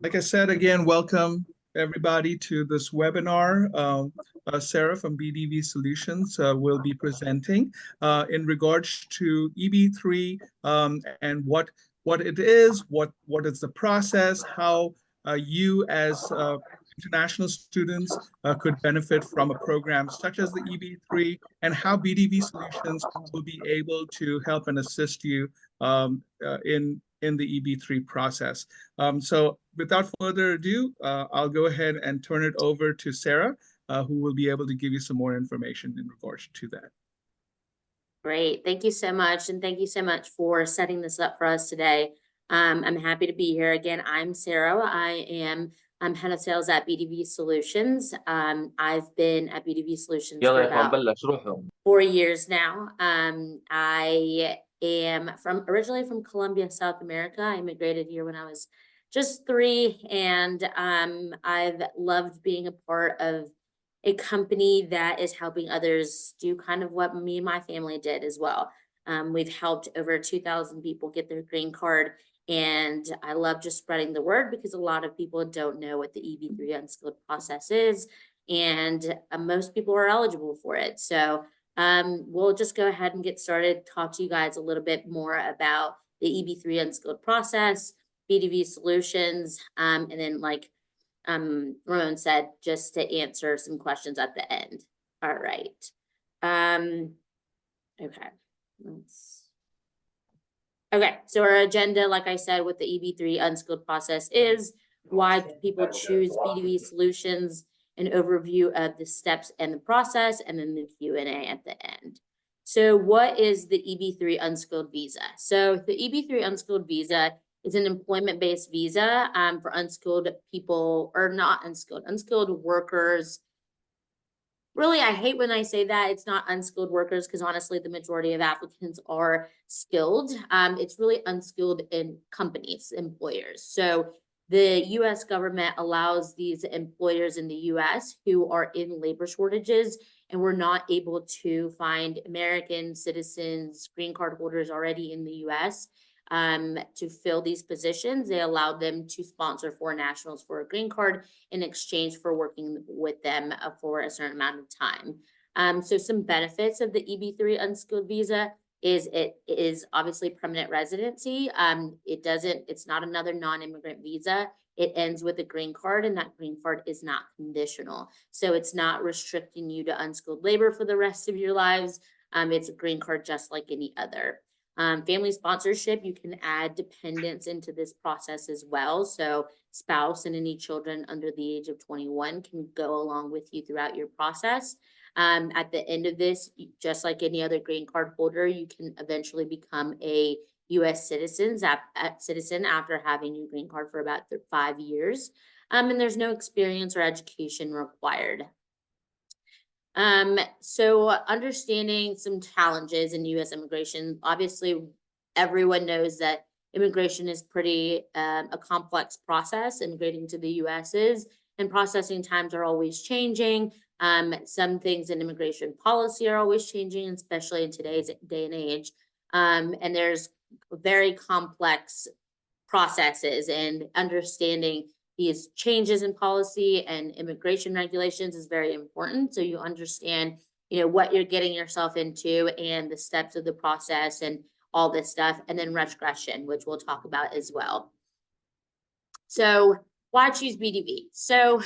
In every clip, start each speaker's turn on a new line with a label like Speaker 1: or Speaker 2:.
Speaker 1: Like I said, again, welcome everybody to this webinar. Sarah from BDV Solutions will be presenting in regards to EB3 and what it is, what is the process, how you as international students could benefit from a program such as the EB3, and how BDV Solutions will be able to help and assist you in the EB3 process. So without further ado, I'll go ahead and turn it over to Sarah, who will be able to give you some more information in regards to that.
Speaker 2: Great. Thank you so much. And thank you so much for setting this up for us today. I'm happy to be here. Again, I'm Sarah. I'm head of sales at BDV Solutions. I've been at BDV Solutions for about 4 years now. I am originally from Colombia, South America. I immigrated here when I was just 3, and I've loved being a part of a company that is helping others do kind of what me and my family did as well. We've helped over 2,000 people get their green card, and I love just spreading the word because a lot of people don't know what the EB3 unskilled process is, and most people are eligible for it. So we'll just go ahead and get started, talk to you guys a little bit more about the EB3 unskilled process, BDV Solutions, and then like Ramon said, just to answer some questions at the end. All right. Okay, so our agenda, like I said, with the EB3 unskilled process is why people choose BDV Solutions, an overview of the steps and the process, and then the Q&A at the end. So what is the EB3 unskilled visa? So the EB3 unskilled visa is an employment-based visa for unskilled people, or not unskilled workers. Really, I hate when I say that. It's not unskilled workers because honestly, the majority of applicants are skilled. It's really unskilled in companies, employers. So the U.S. government allows these employers in the U.S. who are in labor shortages and we're not able to find American citizens, green card holders already in the U.S. To fill these positions. They allow them to sponsor foreign nationals for a green card in exchange for working with them for a certain amount of time. So some benefits of the EB3 unskilled visa is it is obviously permanent residency. It's not another non-immigrant visa. It ends with a green card, and that green card is not conditional. So it's not restricting you to unskilled labor for the rest of your lives. It's a green card just like any other. Family sponsorship, you can add dependents into this process as well. So spouse and any children under the age of 21 can go along with you throughout your process. At the end of this, just like any other green card holder, you can eventually become a U.S. citizen after having your green card for about 5 years. And there's no experience or education required. So understanding some challenges in U.S. immigration, obviously everyone knows that immigration is pretty a complex process. Immigrating to the U.S. is, and processing times are always changing. Some things in immigration policy are always changing, especially in today's day and age. And there's very complex processes, and understanding these changes in policy and immigration regulations is very important. So you understand, what you're getting yourself into and the steps of the process and all this stuff. And then retrogression, which we'll talk about as well. So why choose BDV? So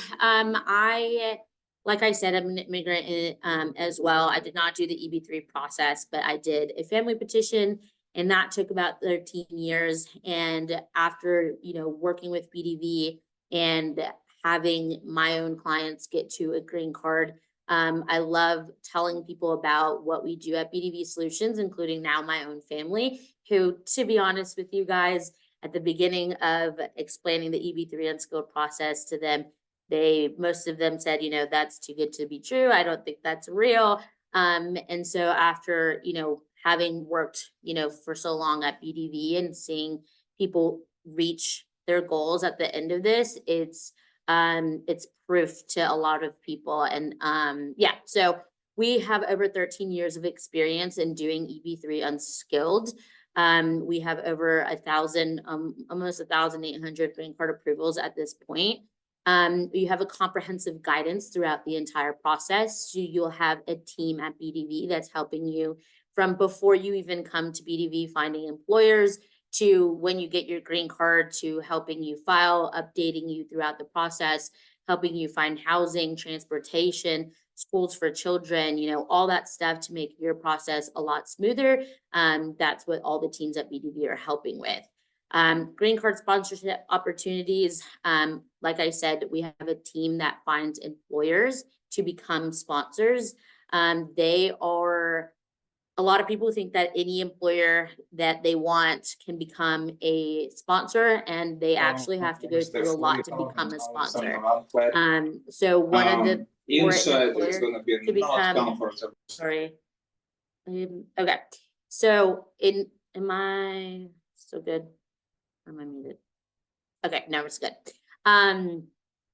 Speaker 2: like I said, I'm an immigrant as well. I did not do the EB3 process, but I did a family petition, and that took about 13 years. And after, working with BDV and having my own clients get to a green card, I love telling people about what we do at BDV Solutions, including now my own family, who, to be honest with you guys, at the beginning of explaining the EB3 unskilled process to them, most of them said, that's too good to be true. I don't think that's real. And so after, having worked, for so long at BDV and seeing people reach their goals at the end of this, it's proof to a lot of people. And so we have over 13 years of experience in doing EB3 unskilled. We have over 1,000, almost 1,800 green card approvals at this point. You have a comprehensive guidance throughout the entire process. So you'll have a team at BDV that's helping you from before you even come to BDV, finding employers, to when you get your green card, to helping you file, updating you throughout the process, helping you find housing, transportation, schools for children, all that stuff to make your process a lot smoother. That's what all the teams at BDV are helping with. Green card sponsorship opportunities. Like I said, we have a team that finds employers to become sponsors. A lot of people think that any employer that they want can become a sponsor, and they actually have to go through a lot to become a sponsor. So one of the
Speaker 3: inside is going to be
Speaker 2: to
Speaker 3: not
Speaker 2: become,
Speaker 3: comfortable.
Speaker 2: sorry. Okay. So am I still good? Or am I muted? Okay, no, it's good.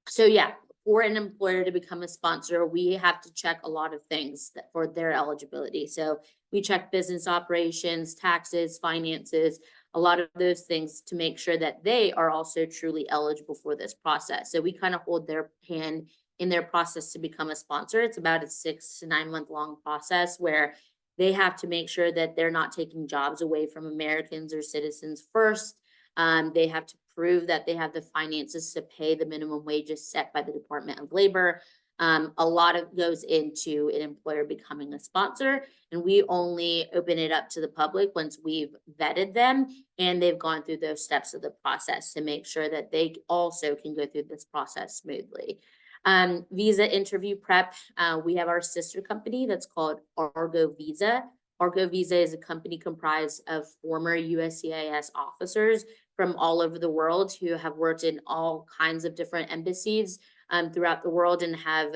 Speaker 2: So yeah, for an employer to become a sponsor, we have to check a lot of things for their eligibility. So we check business operations, taxes, finances, a lot of those things to make sure that they are also truly eligible for this process. So we kind of hold their hand in their process to become a sponsor. It's about a 6 to 9 month long process where they have to make sure that they're not taking jobs away from Americans or citizens first. They have to prove that they have the finances to pay the minimum wages set by the Department of Labor. A lot of goes into an employer becoming a sponsor, and we only open it up to the public once we've vetted them and they've gone through those steps of the process to make sure that they also can go through this process smoothly. Visa interview prep, we have our sister company that's called Argo Visa. Argo Visa is a company comprised of former USCIS officers from all over the world who have worked in all kinds of different embassies throughout the world and have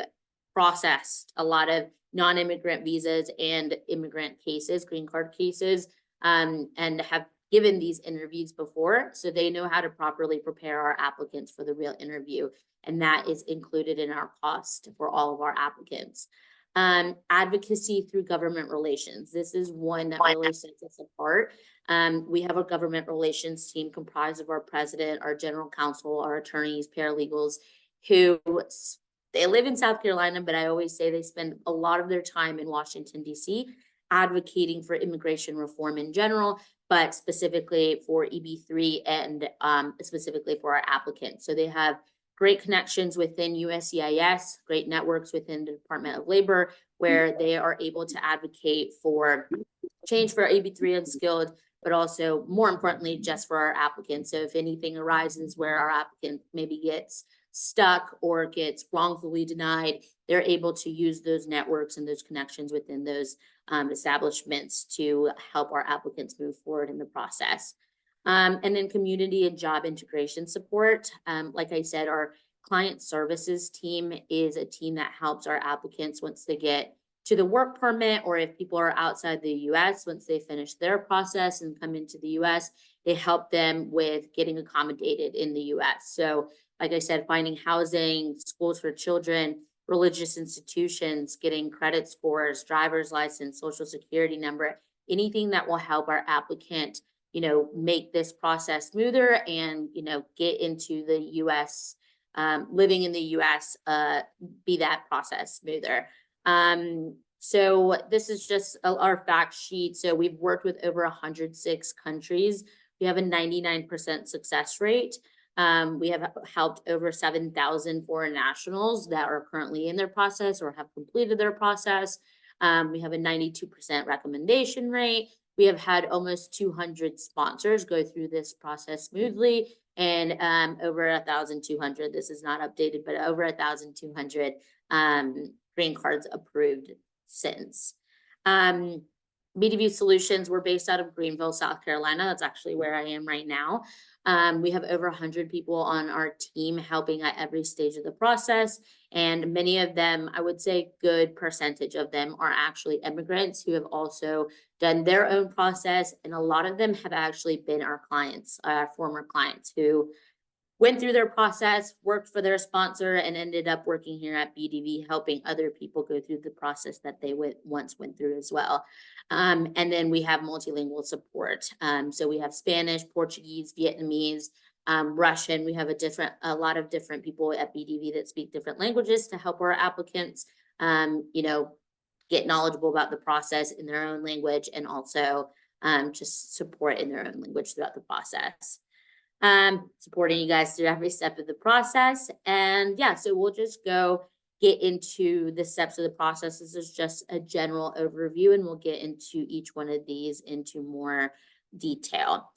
Speaker 2: processed a lot of non-immigrant visas and immigrant cases, green card cases, and have given these interviews before. So they know how to properly prepare our applicants for the real interview. And that is included in our cost for all of our applicants. Advocacy through government relations. This is one that really sets us apart. We have a government relations team comprised of our president, our general counsel, our attorneys, paralegals, who they live in South Carolina, but I always say they spend a lot of their time in Washington, D.C., advocating for immigration reform in general, but specifically for EB3 and specifically for our applicants. So they have great connections within USCIS, great networks within the Department of Labor, where they are able to advocate for change for EB3 unskilled, but also more importantly, just for our applicants. So if anything arises where our applicant maybe gets stuck or gets wrongfully denied, they're able to use those networks and those connections within those establishments to help our applicants move forward in the process. And then community and job integration support. Like I said, our client services team is a team that helps our applicants once they get to the work permit, or if people are outside the US, once they finish their process and come into the US, they help them with getting accommodated in the US. So like I said, finding housing, schools for children, religious institutions, getting credit scores, driver's license, social security number, anything that will help our applicant, make this process smoother and, get into the US, living in the US, be that process smoother. So this is just our fact sheet. So we've worked with over 106 countries. We have a 99% success rate. We have helped over 7,000 foreign nationals that are currently in their process or have completed their process. We have a 92% recommendation rate. We have had almost 200 sponsors go through this process smoothly, and over 1,200, this is not updated, but over 1,200 green cards approved since. BDV Solutions, we're based out of Greenville, South Carolina. That's actually where I am right now. We have over 100 people on our team helping at every stage of the process. And many of them, I would say good percentage of them are actually immigrants who have also done their own process. And a lot of them have actually been our clients, our former clients who went through their process, worked for their sponsor, and ended up working here at BDV, helping other people go through the process that they once went through as well. And then we have multilingual support. So we have Spanish, Portuguese, Vietnamese, Russian. We have a lot of different people at BDV that speak different languages to help our applicants, you know, get knowledgeable about the process in their own language, and also just support in their own language throughout the process. Supporting you guys through every step of the process. And yeah, so we'll just get into the steps of the process. This is just a general overview, and we'll get into each one of these into more detail.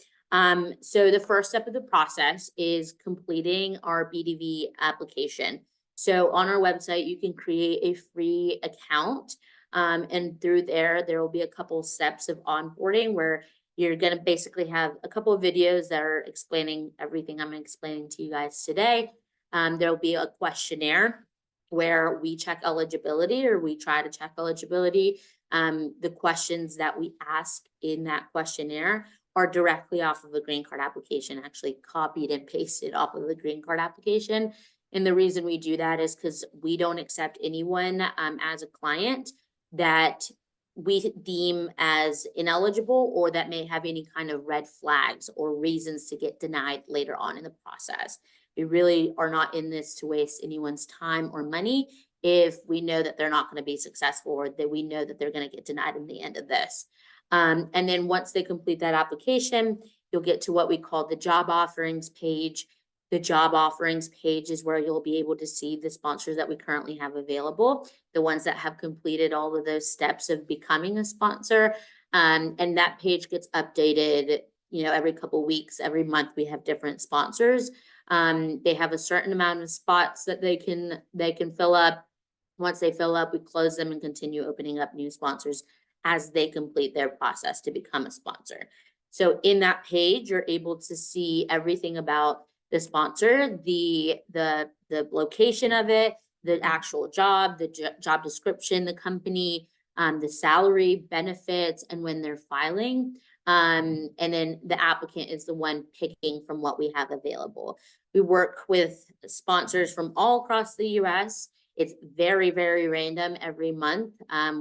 Speaker 2: So the first step of the process is completing our BDV application. So on our website, you can create a free account. And through there will be a couple steps of onboarding where you're going to basically have a couple of videos that are explaining everything I'm explaining to you guys today. There'll be a questionnaire where we check eligibility, or we try to check eligibility. The questions that we ask in that questionnaire are directly off of the green card application, actually copied and pasted off of the green card application. And the reason we do that is because we don't accept anyone as a client that we deem as ineligible, or that may have any kind of red flags or reasons to get denied later on in the process. We really are not in this to waste anyone's time or money if we know that they're not going to be successful, or that we know that they're going to get denied in the end of this. And then once they complete that application, you'll get to what we call the job offerings page. The job offerings page is where you'll be able to see the sponsors that we currently have available, the ones that have completed all of those steps of becoming a sponsor. And that page gets updated, you know, every couple of weeks. Every month we have different sponsors. They have a certain amount of spots that they can fill up. Once they fill up, we close them and continue opening up new sponsors as they complete their process to become a sponsor. So in that page, you're able to see everything about the sponsor, the location of it, the actual job, the job description, the company, the salary, benefits, and when they're filing. And then the applicant is the one picking from what we have available. We work with sponsors from all across the US. It's very, very random every month.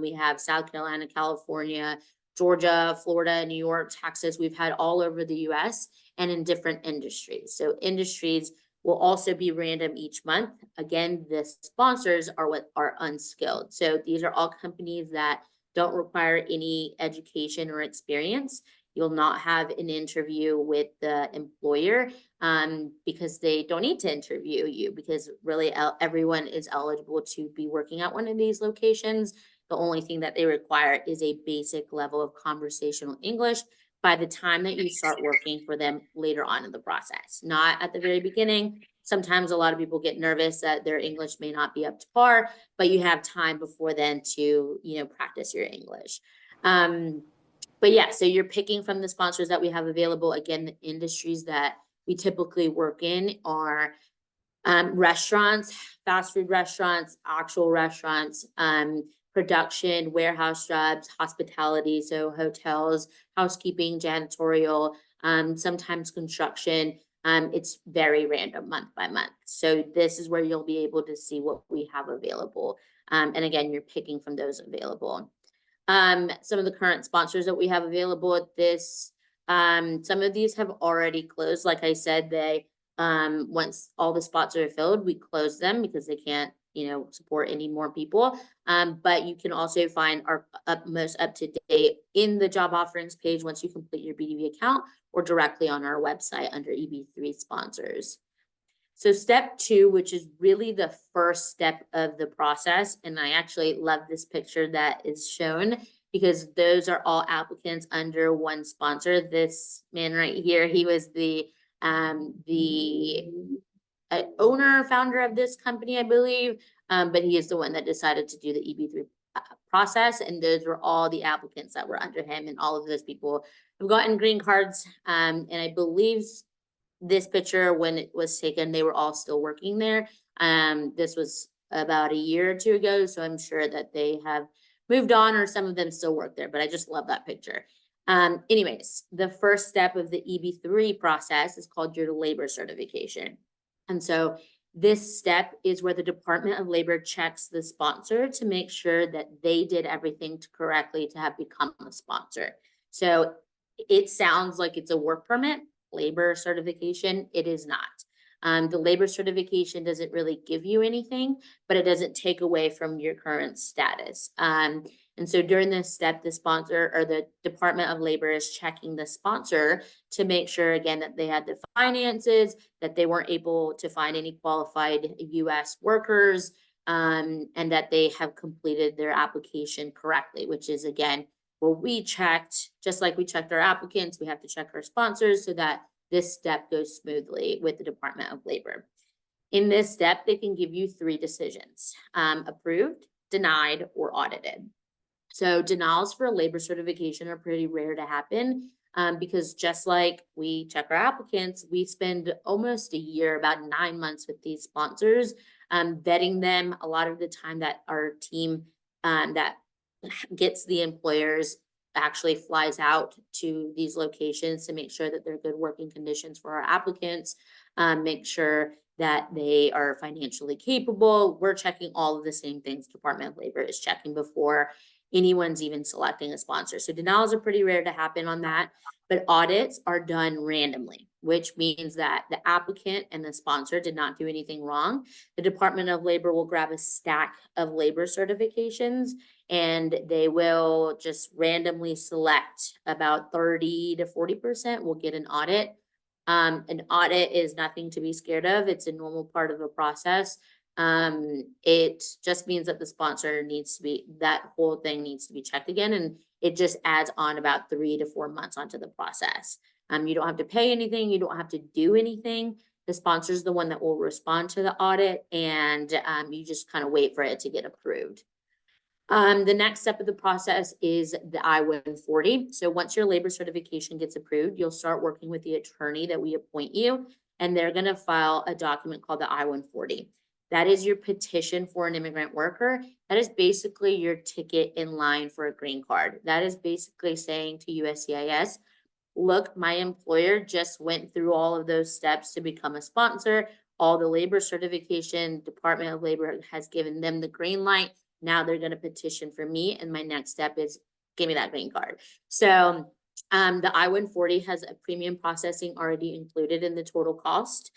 Speaker 2: We have South Carolina, California, Georgia, Florida, New York, Texas. We've had all over the US and in different industries. So industries will also be random each month. Again, the sponsors are what are unskilled. So these are all companies that don't require any education or experience. You'll not have an interview with the employer because they don't need to interview you, because really everyone is eligible to be working at one of these locations. The only thing that they require is a basic level of conversational English by the time that you start working for them later on in the process, not at the very beginning. Sometimes a lot of people get nervous that their English may not be up to par, but you have time before then to, you know, practice your English. But yeah, so you're picking from the sponsors that we have available. Again, the industries that we typically work in are restaurants, fast food restaurants, actual restaurants, production, warehouse jobs, hospitality, so hotels, housekeeping, janitorial, sometimes construction. It's very random month by month. So this is where you'll be able to see what we have available. And again, you're picking from those available. Some of the current sponsors that we have available at this, some of these have already closed. Like I said, they, once all the spots are filled, we close them because they can't, you know, support any more people. But you can also find our most up-to-date in the job offerings page once you complete your BDV account, or directly on our website under EB3 sponsors. So step 2, which is really the first step of the process, and I actually love this picture that is shown because those are all applicants under one sponsor. This man right here, he was the owner, founder of this company, I believe, but he is the one that decided to do the EB3 process, and those were all the applicants that were under him, and all of those people have gotten green cards, and I believe this picture, when it was taken, they were all still working there. This was about a year or 2 ago, so I'm sure that they have moved on, or some of them still work there, but I just love that picture. Anyways, the first step of the EB3 process is called your labor certification. And so this step is where the Department of Labor checks the sponsor to make sure that they did everything correctly to have become a sponsor. So it sounds like it's a work permit, labor certification. It is not. The labor certification doesn't really give you anything, but it doesn't take away from your current status. And so during this step, the sponsor or the Department of Labor is checking the sponsor to make sure, again, that they had the finances, that they weren't able to find any qualified U.S. workers, and that they have completed their application correctly, which is, again, what we checked. Just like we checked our applicants, we have to check our sponsors so that this step goes smoothly with the Department of Labor. In this step, they can give you 3 decisions: approved, denied, or audited. So denials for labor certification are pretty rare to happen, because just like we check our applicants, we spend almost a year, about 9 months with these sponsors, vetting them. A lot of the time that our team that gets the employers actually flies out to these locations to make sure that they're good working conditions for our applicants, make sure that they are financially capable. We're checking all of the same things Department of Labor is checking before anyone's even selecting a sponsor. So denials are pretty rare to happen on that, but audits are done randomly, which means that the applicant and the sponsor did not do anything wrong. The Department of Labor will grab a stack of labor certifications and they will just randomly select about 30 to 40% will get an audit. An audit is nothing to be scared of. It's a normal part of the process. It just means that the sponsor needs to be, that whole thing needs to be checked again. And it just adds on about 3 to 4 months onto the process. You don't have to pay anything. You don't have to do anything. The sponsor is the one that will respond to the audit, and you just kind of wait for it to get approved. The next step of the process is the I-140. So once your labor certification gets approved, you'll start working with the attorney that we appoint you, and they're going to file a document called the I-140. That is your petition for an immigrant worker. That is basically your ticket in line for a green card. That is basically saying to USCIS, look, my employer just went through all of those steps to become a sponsor. All the labor certification, Department of Labor has given them the green light. Now they're going to petition for me, and my next step is give me that green card. So the I-140 has a premium processing already included in the total cost,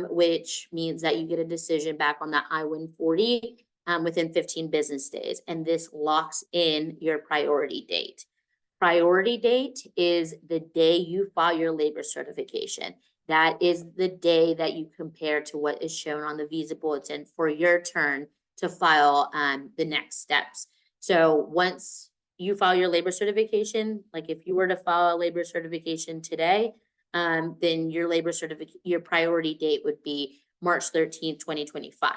Speaker 2: which means that you get a decision back on that I-140 within 15 business days, and this locks in your priority date. Priority date is the day you file your labor certification. That is the day that you compare to what is shown on the visa bulletin for your turn to file the next steps. So once you file your labor certification, like if you were to file a labor certification today, then your priority date would be March 13th, 2025.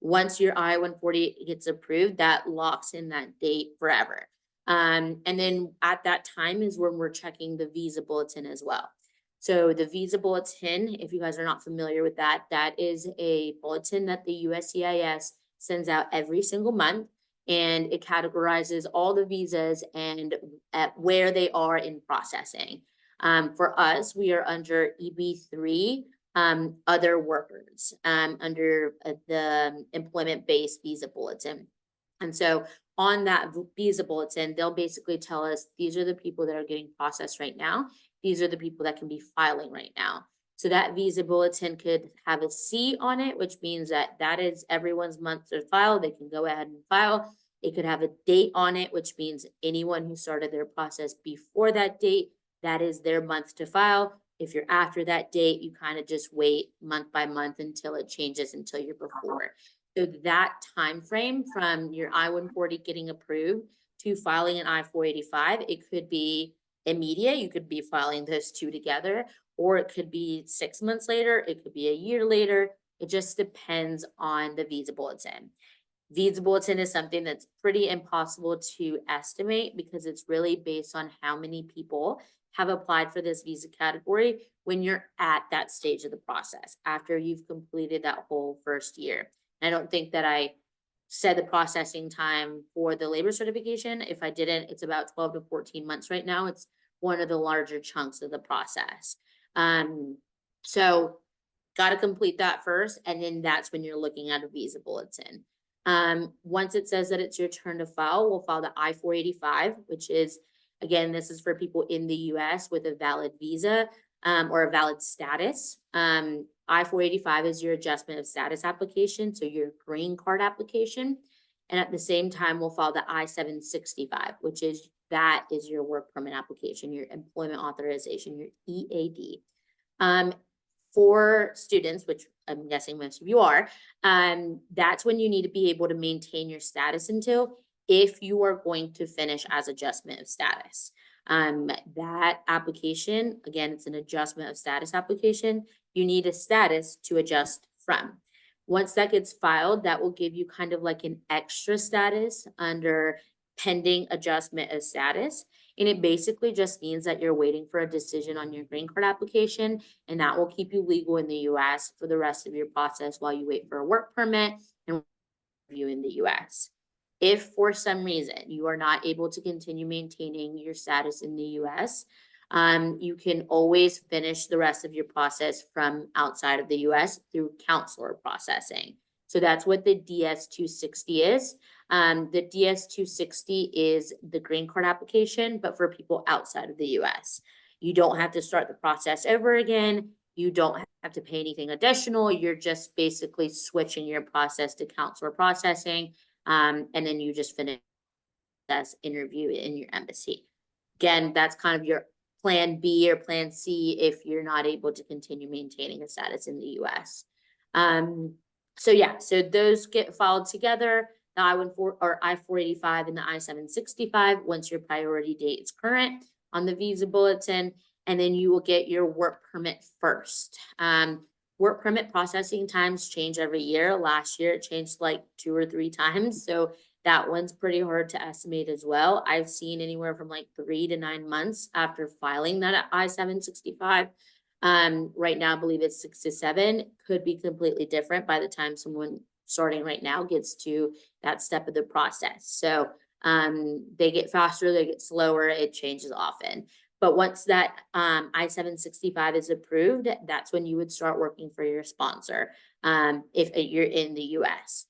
Speaker 2: Once your I-140 gets approved, that locks in that date forever. And then at that time is when we're checking the visa bulletin as well. So the visa bulletin, if you guys are not familiar with that, that is a bulletin that the USCIS sends out every single month, and it categorizes all the visas and at where they are in processing. For us, we are under EB3, other workers, under the employment-based visa bulletin. And so on that visa bulletin, they'll basically tell us, these are the people that are getting processed right now. These are the people that can be filing right now. So that visa bulletin could have a C on it, which means that that is everyone's month to file. They can go ahead and file. It could have a date on it, which means anyone who started their process before that date, that is their month to file. If you're after that date, you kind of just wait month by month until it changes until you're before. So that time frame from your I-140 getting approved to filing an I-485, it could be immediate. You could be filing those two together, or it could be 6 months later. It could be a year later. It just depends on the visa bulletin. Visa bulletin is something that's pretty impossible to estimate because it's really based on how many people have applied for this visa category when you're at that stage of the process after you've completed that whole first year. I don't think that I said the processing time for the labor certification. If I didn't, it's about 12 to 14 months right now. It's one of the larger chunks of the process. So got to complete that first, and then that's when you're looking at a visa bulletin. Once it says that it's your turn to file, we'll file the I-485, which is, again, this is for people in the US with a valid visa or a valid status. I-485 is your adjustment of status application, so your green card application. And at the same time, we'll file the I-765, which is your work permit application, your employment authorization, your EAD. For students, which I'm guessing most of you are, that's when you need to be able to maintain your status until, if you are going to finish as adjustment of status. That application, again, it's an adjustment of status application. You need a status to adjust from. Once that gets filed, that will give you kind of like an extra status under pending adjustment of status. And it basically just means that you're waiting for a decision on your green card application, and that will keep you legal in the US for the rest of your process while you wait for a work permit and review in the US. If for some reason you are not able to continue maintaining your status in the US, you can always finish the rest of your process from outside of the US through counselor processing. So that's what the DS-260 is. The DS-260 is the green card application, but for people outside of the US. You don't have to start the process over again. You don't have to pay anything additional. You're just basically switching your process to counselor processing. And then you just finish that interview in your embassy. Again, that's kind of your plan B or plan C if you're not able to continue maintaining a status in the US. So yeah, so those get filed together, the I-485 and the I-765, once your priority date is current on the visa bulletin, and then you will get your work permit first. Work permit processing times change every year. Last year, it changed like 2 or 3 times. So that one's pretty hard to estimate as well. I've seen anywhere from like 3 to 9 months after filing that I-765. Right now, I believe it's 6 to 7. Could be completely different by the time someone starting right now gets to that step of the process. So they get faster, they get slower, it changes often. But once that I-765 is approved, that's when you would start working for your sponsor if you're in the US.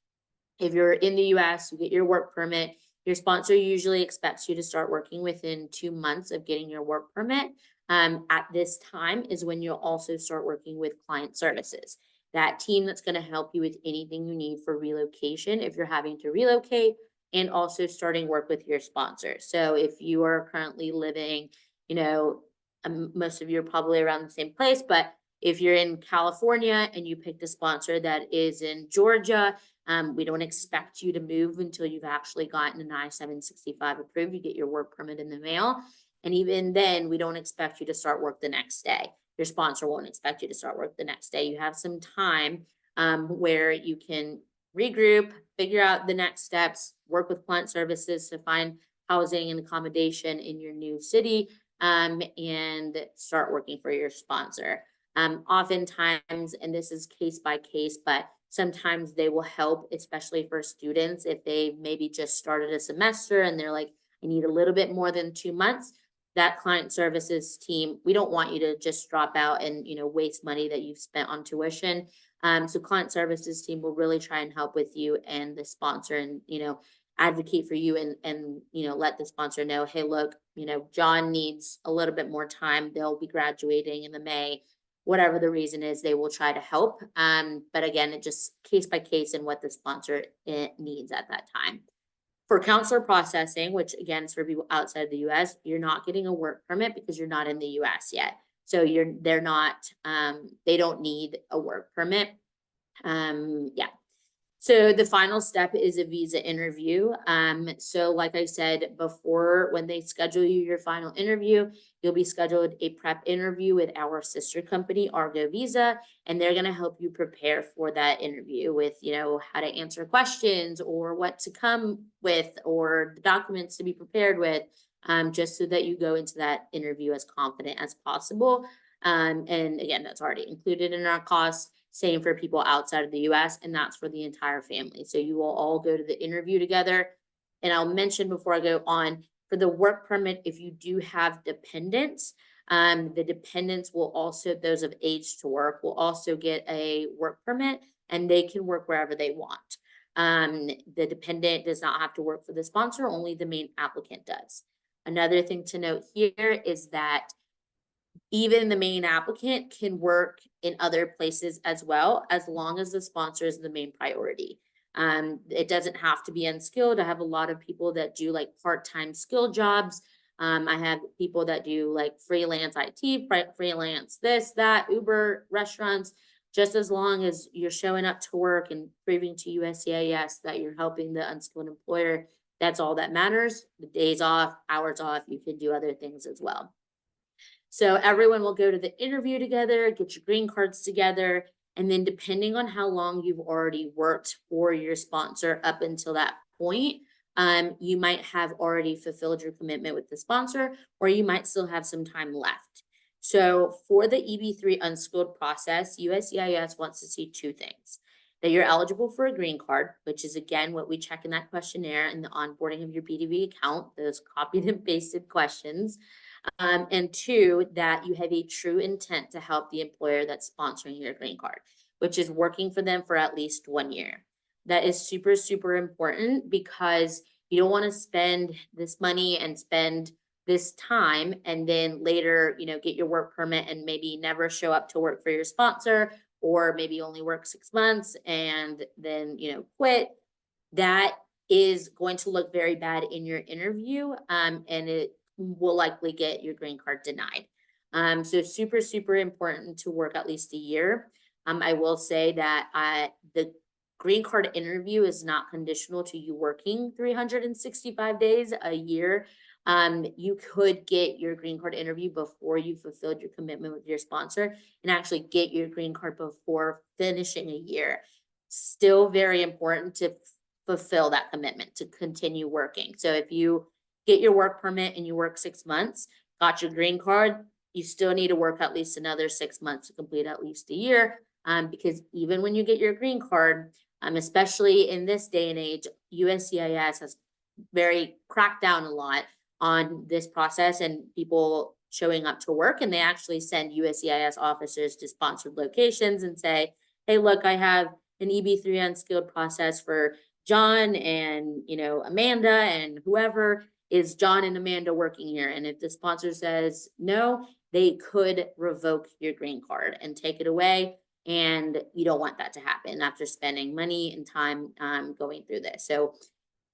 Speaker 2: If you're in the US, you get your work permit. Your sponsor usually expects you to start working within 2 months of getting your work permit. At this time is when you'll also start working with client services. That team that's going to help you with anything you need for relocation if you're having to relocate, and also starting work with your sponsor. So if you are currently living, you know, most of you are probably around the same place, but if you're in California and you picked a sponsor that is in Georgia, we don't expect you to move until you've actually gotten an I-765 approved. You get your work permit in the mail. And even then, we don't expect you to start work the next day. Your sponsor won't expect you to start work the next day. You have some time where you can regroup, figure out the next steps, work with client services to find housing and accommodation in your new city, and start working for your sponsor. Oftentimes, and this is case by case, but sometimes they will help, especially for students, if they maybe just started a semester and they're like, I need a little bit more than 2 months. That client services team, we don't want you to just drop out and, you know, waste money that you've spent on tuition. So client services team will really try and help with you and the sponsor, and, you know, advocate for you and, you know, let the sponsor know, hey, look, you know, John needs a little bit more time. They'll be graduating in the May, whatever the reason is, they will try to help. But again, it just case by case and what the sponsor needs at that time. For counselor processing, which again is for people outside the US, you're not getting a work permit because you're not in the US yet. So they're not, they don't need a work permit. Yeah. So the final step is a visa interview. So like I said before, when they schedule you your final interview, you'll be scheduled a prep interview with our sister company, Argo Visa, and they're going to help you prepare for that interview with, you know, how to answer questions or what to come with or the documents to be prepared with, just so that you go into that interview as confident as possible. And again, that's already included in our costs. Same for people outside of the US, and that's for the entire family. So you will all go to the interview together. And I'll mention before I go on, for the work permit, if you do have dependents, The dependents will also, those of age to work, will also get a work permit, and they can work wherever they want. The dependent does not have to work for the sponsor, only the main applicant does. Another thing to note here is that even the main applicant can work in other places as well, as long as the sponsor is the main priority. It doesn't have to be unskilled. I have a lot of people that do like part-time skill jobs. I have people that do like freelance IT, freelance this, that, Uber, restaurants. Just as long as you're showing up to work and proving to USCIS that you're helping the unskilled employer, that's all that matters. The days off, hours off, you can do other things as well. So everyone will go to the interview together, get your green cards together, and then depending on how long you've already worked for your sponsor up until that point, you might have already fulfilled your commitment with the sponsor, or you might still have some time left. So for the EB3 unskilled process, USCIS wants to see two things: that you're eligible for a green card, which is again what we check in that questionnaire and the onboarding of your BDV account, those copied and pasted questions. And two, that you have a true intent to help the employer that's sponsoring your green card, which is working for them for at least 1 year. That is super, super important, because you don't want to spend this money and spend this time and then later, get your work permit and maybe never show up to work for your sponsor, or maybe only work 6 months and then, quit. That is going to look very bad in your interview, and it will likely get your green card denied. So super, super important to work at least a year. I will say that the green card interview is not conditional to you working 365 days a year. You could get your green card interview before you fulfilled your commitment with your sponsor, and actually get your green card before finishing a year. Still very important to fulfill that commitment to continue working. So if you get your work permit and you work 6 months, got your green card, you still need to work at least another 6 months to complete at least a year. Because even when you get your green card, especially in this day and age, USCIS has very cracked down a lot on this process and people showing up to work, and they actually send USCIS officers to sponsored locations and say, hey, look, I have an EB3 unskilled process for John and, Amanda and whoever. Is John and Amanda working here? And if the sponsor says no, they could revoke your green card and take it away. And you don't want that to happen after spending money and time going through this. So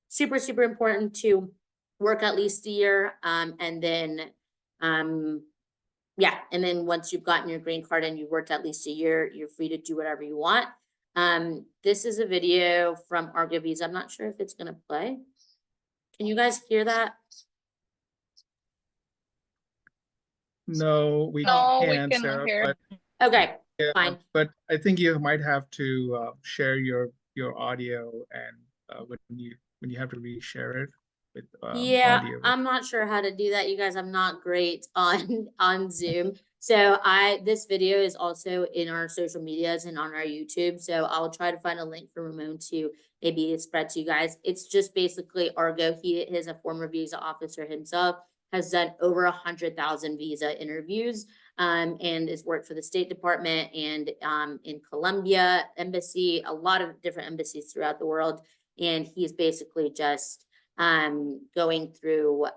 Speaker 2: super, super important to work at least a year. And then once you've gotten your green card and you've worked at least a year, you're free to do whatever you want. This is a video from Argo Visa. I'm not sure if it's going to play. Can you guys hear that?
Speaker 1: No, we
Speaker 4: No, we
Speaker 1: can't,
Speaker 4: cannot
Speaker 1: Sarah,
Speaker 4: hear.
Speaker 2: Okay,
Speaker 1: yeah,
Speaker 2: fine.
Speaker 1: but I think you might have to share your audio, and when you have to reshare it with
Speaker 2: Yeah,
Speaker 1: audio.
Speaker 2: I'm not sure how to do that, you guys. I'm not great on Zoom. So this video is also in our social medias and on our YouTube. So I'll try to find a link for Ramon to maybe spread to you guys. It's just basically Argo. He is a former visa officer himself, has done over 100,000 visa interviews, and has worked for the State Department and in Colombia embassy, a lot of different embassies throughout the world. And he's basically just going through,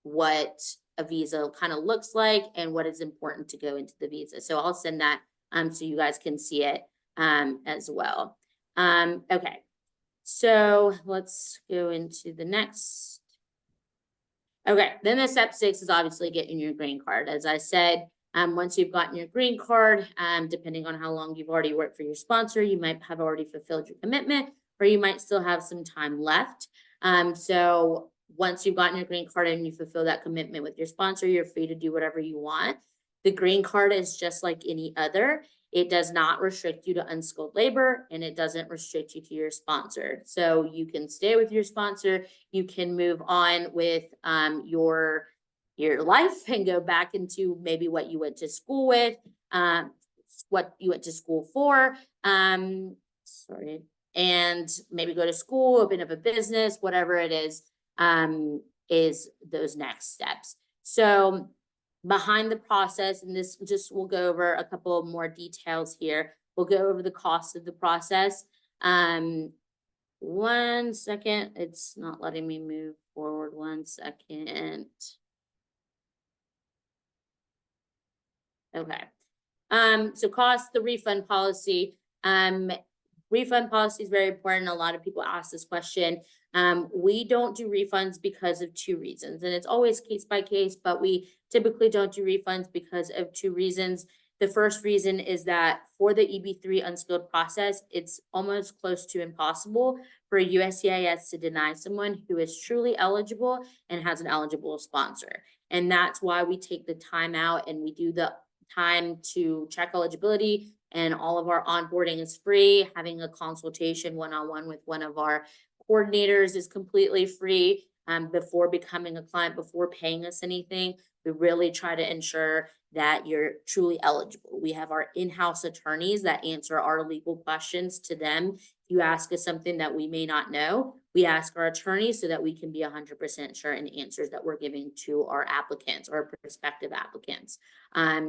Speaker 2: what a visa kind of looks like and what is important to go into the visa. So I'll send that so you guys can see it as well. Okay, so let's go into the next. Okay, then the step 6 is obviously getting your green card. As I said, once you've gotten your green card, depending on how long you've already worked for your sponsor, you might have already fulfilled your commitment, or you might still have some time left. So once you've gotten your green card and you fulfill that commitment with your sponsor, you're free to do whatever you want. The green card is just like any other. It does not restrict you to unskilled labor, and it doesn't restrict you to your sponsor. So you can stay with your sponsor. You can move on with your life and go back into maybe what you went to school with, what you went to school for. And maybe go to school, open up a business, whatever it is those next steps. So behind the process, and this just we'll go over a couple more details here. We'll go over the cost of the process. 1 second, it's not letting me move forward. 1 second. Okay. So cost, the refund policy. Refund policy is very important. A lot of people ask this question. We don't do refunds because of 2 reasons, and it's always case by case, but we typically don't do refunds because of 2 reasons. The first reason is that for the EB3 unskilled process, it's almost close to impossible for USCIS to deny someone who is truly eligible and has an eligible sponsor. And that's why we take the time out and we do the time to check eligibility, and all of our onboarding is free. Having a consultation one-on-one with one of our coordinators is completely free. Before becoming a client, before paying us anything, we really try to ensure that you're truly eligible. We have our in-house attorneys that answer our legal questions to them. If you ask us something that we may not know, we ask our attorneys so that we can be 100% sure in answers that we're giving to our applicants or prospective applicants.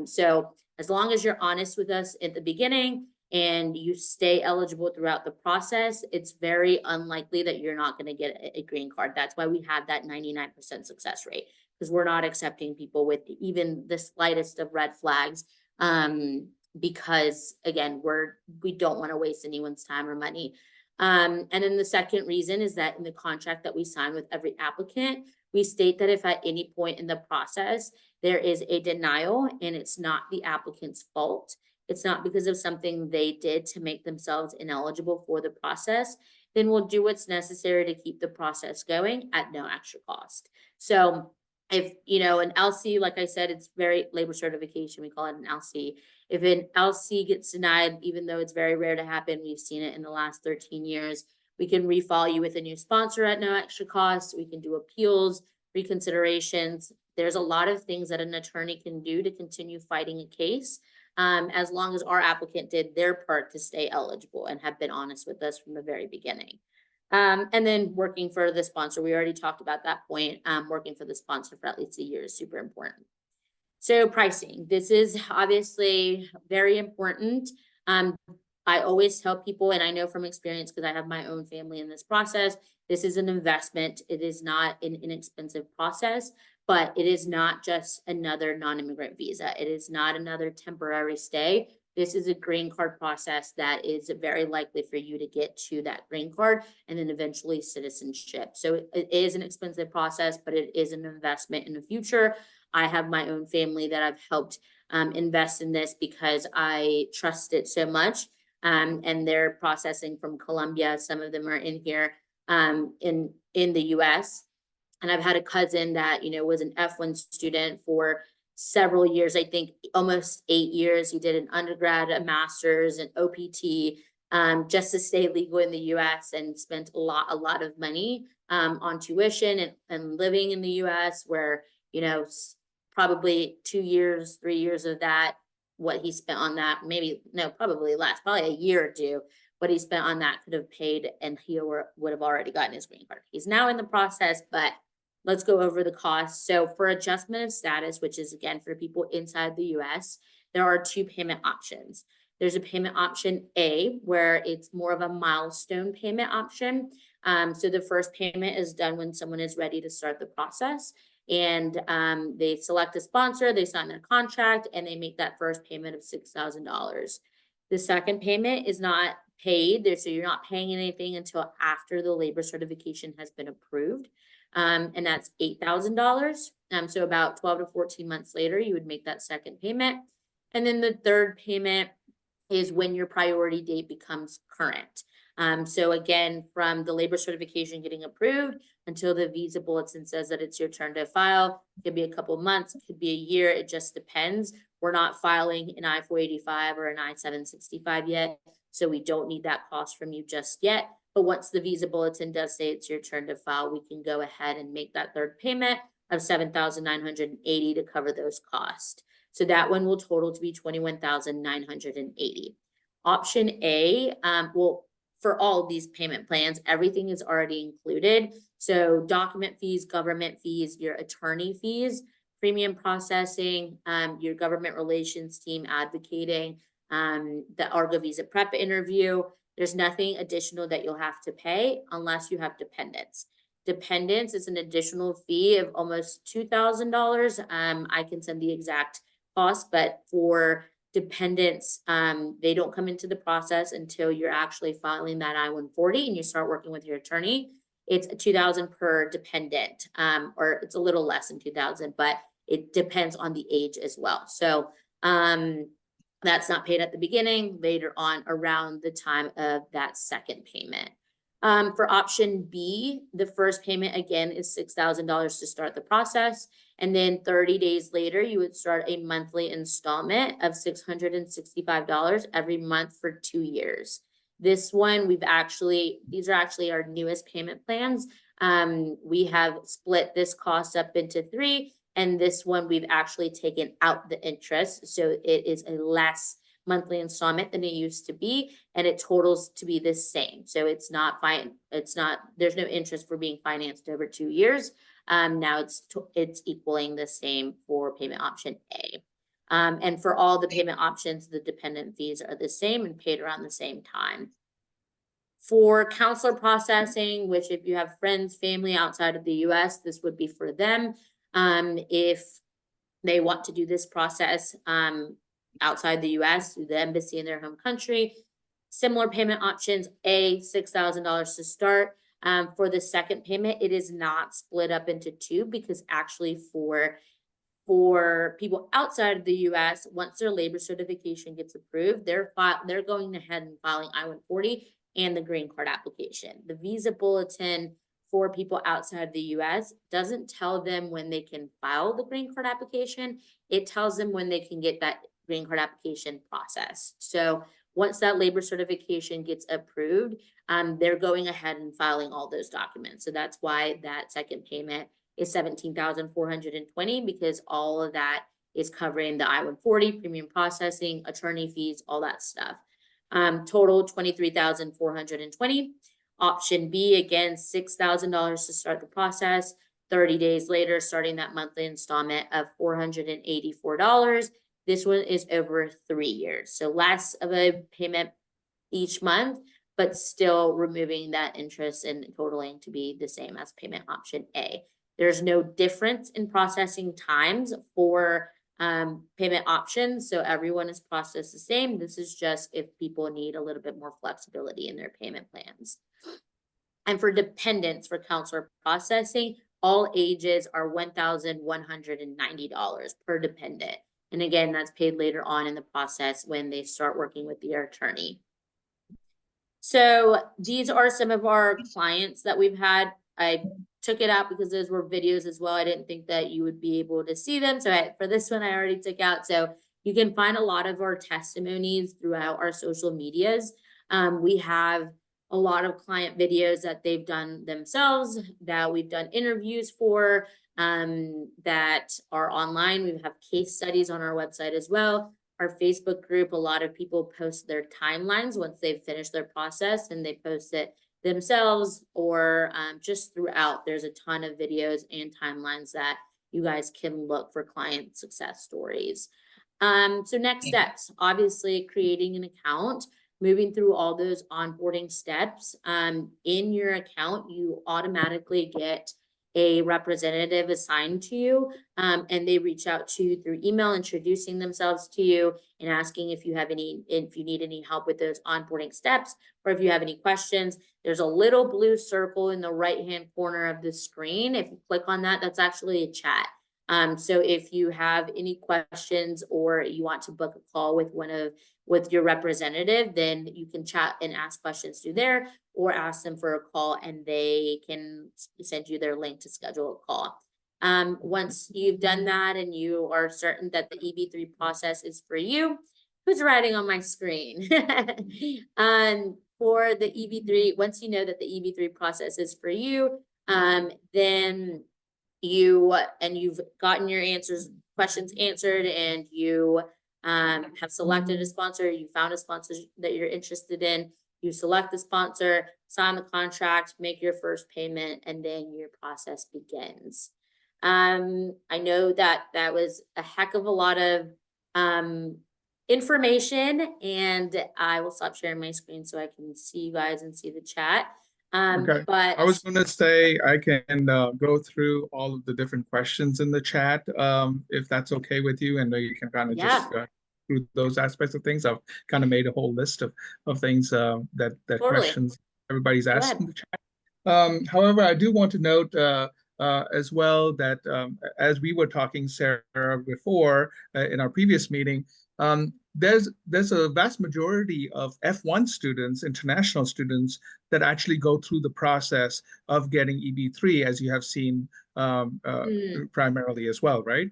Speaker 2: So as long as you're honest with us at the beginning and you stay eligible throughout the process, it's very unlikely that you're not going to get a green card. That's why we have that 99% success rate, because we're not accepting people with even the slightest of red flags. Because again, we don't want to waste anyone's time or money. And then the second reason is that in the contract that we sign with every applicant, we state that if at any point in the process there is a denial and it's not the applicant's fault, it's not because of something they did to make themselves ineligible for the process, then we'll do what's necessary to keep the process going at no extra cost. So if, an LC, like I said, it's very labor certification, we call it an LC. If an LC gets denied, even though it's very rare to happen, we've seen it in the last 13 years, we can refile you with a new sponsor at no extra cost. We can do appeals, reconsiderations. There's a lot of things that an attorney can do to continue fighting a case, as long as our applicant did their part to stay eligible and have been honest with us from the very beginning. And then working for the sponsor, we already talked about that point. Working for the sponsor for at least a year is super important. So pricing, this is obviously very important. I always tell people, and I know from experience because I have my own family in this process, this is an investment. It is not an inexpensive process, but it is not just another non-immigrant visa. It is not another temporary stay. This is a green card process that is very likely for you to get to that green card and then eventually citizenship. So it is an expensive process, but it is an investment in the future. I have my own family that I've helped invest in this because I trust it so much. And they're processing from Colombia. Some of them are in here in the US. And I've had a cousin that, was an F1 student for several years, I think almost 8 years. He did an undergrad, a master's, an OPT, just to stay legal in the US, and spent a lot of money on tuition and living in the US, where, probably 2 years, 3 years of that, what he spent on that, probably less, probably a year or two, what he spent on that could have paid, and he would have already gotten his green card. He's now in the process, but let's go over the costs. So for adjustment of status, which is again for people inside the US, there are 2 payment options. There's a payment option A, where it's more of a milestone payment option. So the first payment is done when someone is ready to start the process, and they select a sponsor, they sign a contract, and they make that first payment of $6,000. The second payment is not paid there, so you're not paying anything until after the labor certification has been approved. And that's $8,000. So about 12 to 14 months later, you would make that second payment. And then the third payment is when your priority date becomes current. So again, from the labor certification getting approved until the visa bulletin says that it's your turn to file, it could be a couple months, it could be a year, it just depends. We're not filing an I-485 or an I-765 yet, so we don't need that cost from you just yet. But once the visa bulletin does say it's your turn to file, we can go ahead and make that third payment of $7,980 to cover those costs. So that one will total to be $21,980. Option A, well, for all of these payment plans, everything is already included. So document fees, government fees, your attorney fees premium processing, your government relations team advocating, the Argo visa prep interview. There's nothing additional that you'll have to pay unless you have dependents. Dependents is an additional fee of almost $2,000. I can send the exact cost, but for dependents, they don't come into the process until you're actually filing that I-140 and you start working with your attorney. It's $2,000 per dependent, or it's a little less than $2,000, but it depends on the age as well. So that's not paid at the beginning, later on around the time of that second payment. For option B, the first payment again is $6,000 to start the process. And then 30 days later, you would start a monthly installment of $665 every month for 2 years. This one, these are actually our newest payment plans. We have split this cost up into 3, and this one we've actually taken out the interest. So it is a less monthly installment than it used to be, and it totals to be the same. So it's not fine. There's no interest for being financed over 2 years. Now it's equaling the same for payment option A. And for all the payment options, the dependent fees are the same and paid around the same time. For counselor processing, which if you have friends, family outside of the US, this would be for them. If they want to do this process outside the US through the embassy in their home country, similar payment options, $6,000 to start. For the second payment, it is not split up into 2 because actually for people outside of the US, once their labor certification gets approved, they're going ahead and filing I-140 and the green card application. The visa bulletin for people outside of the US doesn't tell them when they can file the green card application. It tells them when they can get that green card application processed. So once that labor certification gets approved, they're going ahead and filing all those documents. So that's why that second payment is $17,420, because all of that is covering the I-140, premium processing, attorney fees, all that stuff. Total $23,420. Option B, again, $6,000 to start the process. 30 days later, starting that monthly installment of $484. This one is over 3 years. So less of a payment each month, but still removing that interest and totaling to be the same as payment option A. There's no difference in processing times for payment options. So everyone is processed the same. This is just if people need a little bit more flexibility in their payment plans. And for dependents for counselor processing, all ages are $1,190 per dependent. And again, that's paid later on in the process when they start working with their attorney. So these are some of our clients that we've had. I took it out because those were videos as well. I didn't think that you would be able to see them. So for this one, I already took out. So you can find a lot of our testimonies throughout our social medias. We have a lot of client videos that they've done themselves, that we've done interviews for, that are online. We have case studies on our website as well. Our Facebook group, a lot of people post their timelines once they've finished their process, and they post it themselves or just throughout. There's a ton of videos and timelines that you guys can look for client success stories. So next steps, obviously creating an account, moving through all those onboarding steps. In your account, you automatically get a representative assigned to you, and they reach out to you through email, introducing themselves to you and asking if you need any help with those onboarding steps, or if you have any questions. There's a little blue circle in the right-hand corner of the screen. If you click on that, that's actually a chat. So if you have any questions or you want to book a call with your representative, then you can chat and ask questions through there, or ask them for a call and they can send you their link to schedule a call. Once you've done that and you are certain that the EB3 process is for you, who's writing on my screen? For the EB3, once you know that the EB3 process is for you, then you've gotten your questions answered, and you have selected a sponsor, you found a sponsor that you're interested in, you select the sponsor, sign the contract, make your first payment, and then your process begins. I know that that was a heck of a lot of information, and I will stop sharing my screen so I can see you guys and see the chat.
Speaker 1: Okay.
Speaker 2: But
Speaker 1: I was going to say I can go through all of the different questions in the chat, if that's okay with you, and you can kind of just
Speaker 2: yeah,
Speaker 1: through those aspects of things. I've kind of made a whole list of things that
Speaker 2: totally.
Speaker 1: questions everybody's
Speaker 2: Go
Speaker 1: asked
Speaker 2: ahead.
Speaker 1: in the chat. However, I do want to note as well that as we were talking, Sarah, before in our previous meeting, there's a vast majority of F1 students, international students, that actually go through the process of getting EB3, as you have seen primarily as well, right?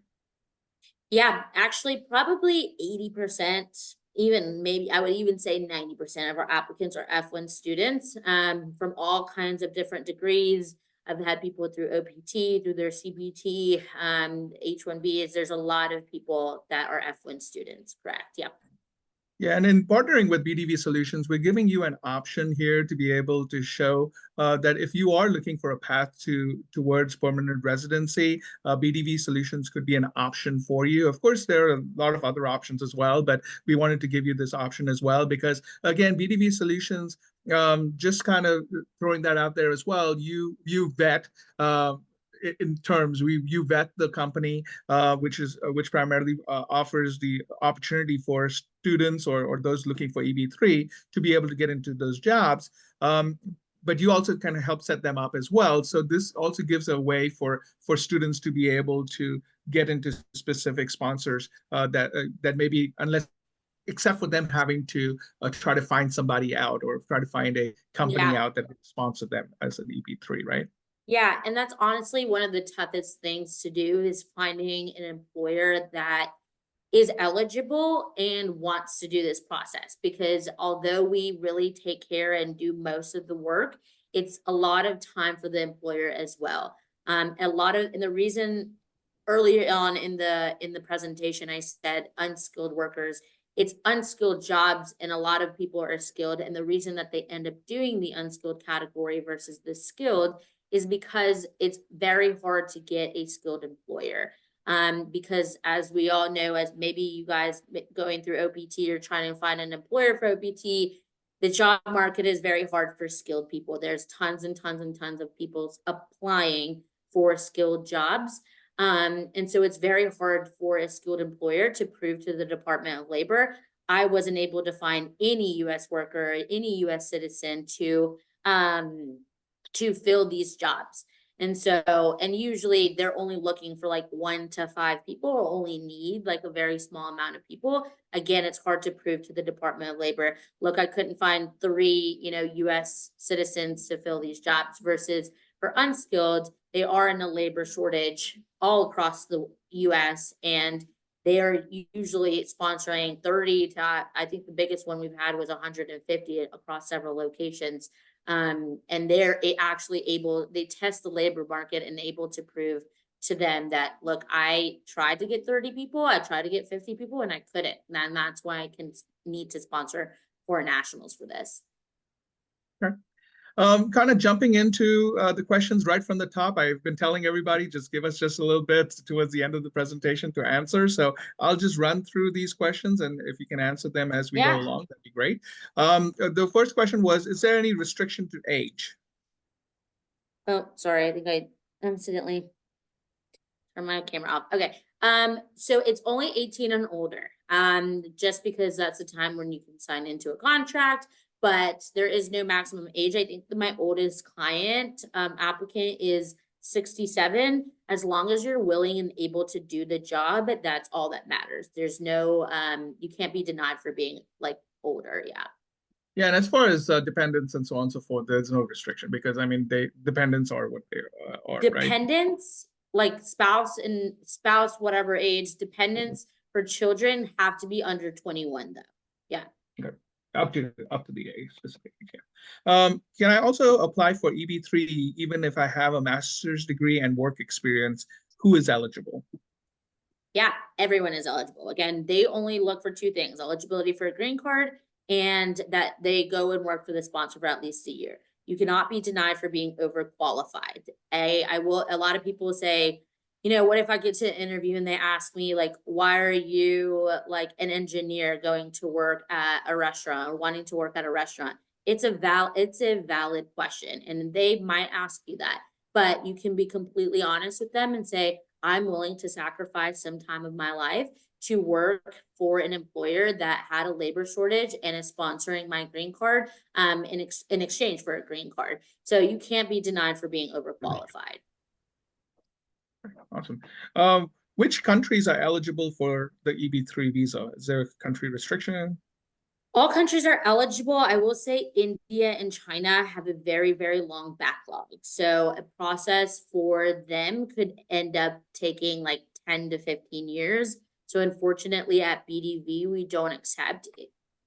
Speaker 2: Yeah, actually, probably 80%, even maybe I would even say 90% of our applicants are F1 students from all kinds of different degrees. I've had people through OPT, through their CBT, H1Bs. There's a lot of people that are F1 students, correct? Yep.
Speaker 1: Yeah, and in partnering with BDV Solutions, we're giving you an option here to be able to show that if you are looking for a path towards permanent residency, BDV Solutions could be an option for you. Of course, there are a lot of other options as well, but we wanted to give you this option as well because, again, BDV Solutions, just kind of throwing that out there as well, you vet in terms you vet the company which primarily offers the opportunity for students or those looking for EB3 to be able to get into those jobs. But you also kind of help set them up as well. So this also gives a way for students to be able to get into specific sponsors that maybe unless except for them having to try to find somebody out or try to find a company
Speaker 2: Yeah.
Speaker 1: out that would sponsor them as an EB3, right?
Speaker 2: Yeah, and that's honestly one of the toughest things to do is finding an employer that is eligible and wants to do this process, because although we really take care and do most of the work, it's a lot of time for the employer as well. And the reason earlier on in the presentation, I said unskilled workers, it's unskilled jobs, and a lot of people are skilled. And the reason that they end up doing the unskilled category versus the skilled is because it's very hard to get a skilled employer. Because as we all know, as maybe you guys going through OPT or trying to find an employer for OPT, the job market is very hard for skilled people. There's tons and tons and tons of people applying for skilled jobs. And so it's very hard for a skilled employer to prove to the Department of Labor, I wasn't able to find any US worker, any US citizen to fill these jobs. And so, and usually they're only looking for like 1 to 5 people, or only need like a very small amount of people. Again, it's hard to prove to the Department of Labor, look, I couldn't find 3, US citizens to fill these jobs, versus for unskilled, they are in a labor shortage all across the US, and they are usually sponsoring 30 to, I think the biggest one we've had was 150 across several locations. And they're actually able, they test the labor market and able to prove to them that, look, I tried to get 30 people, I tried to get 50 people, and I couldn't. And that's why I need to sponsor foreign nationals for this.
Speaker 1: Okay. Kind of jumping into the questions right from the top. I've been telling everybody, just give us just a little bit towards the end of the presentation to answer. So I'll just run through these questions, and if you can answer them as we go along, that'd be great. The first question was, is there any restriction to age?
Speaker 2: Oh, sorry, I think I accidentally turned my camera off. Okay. So it's only 18 and older, just because that's the time when you can sign into a contract. But there is no maximum age. I think that my oldest client applicant is 67. As long as you're willing and able to do the job, that's all that matters. There's no, you can't be denied for being like older. Yeah.
Speaker 1: Yeah, and as far as dependents and so on and so forth, there's no restriction because I mean, dependents are what they are, right?
Speaker 2: Dependents, like spouse, whatever age, dependents for children have to be under 21 though. Yeah.
Speaker 1: Okay. Up to the age specifically. Can I also apply for EB3 even if I have a master's degree and work experience? Who is eligible?
Speaker 2: Yeah, everyone is eligible. Again, they only look for 2 things: eligibility for a green card, and that they go and work for the sponsor for at least a year. You cannot be denied for being overqualified. A lot of people say, you know, what if I get to an interview and they ask me like, why are you like an engineer going to work at a restaurant or wanting to work at a restaurant? It's a valid question, and they might ask you that, but you can be completely honest with them and say, I'm willing to sacrifice some time of my life to work for an employer that had a labor shortage and is sponsoring my green card in exchange for a green card. So you can't be denied for being overqualified.
Speaker 1: Awesome. Which countries are eligible for the EB3 visa? Is there a country restriction?
Speaker 2: All countries are eligible. I will say India and China have a very, very long backlog. So a process for them could end up taking like 10 to 15 years. So unfortunately at BDV, we don't accept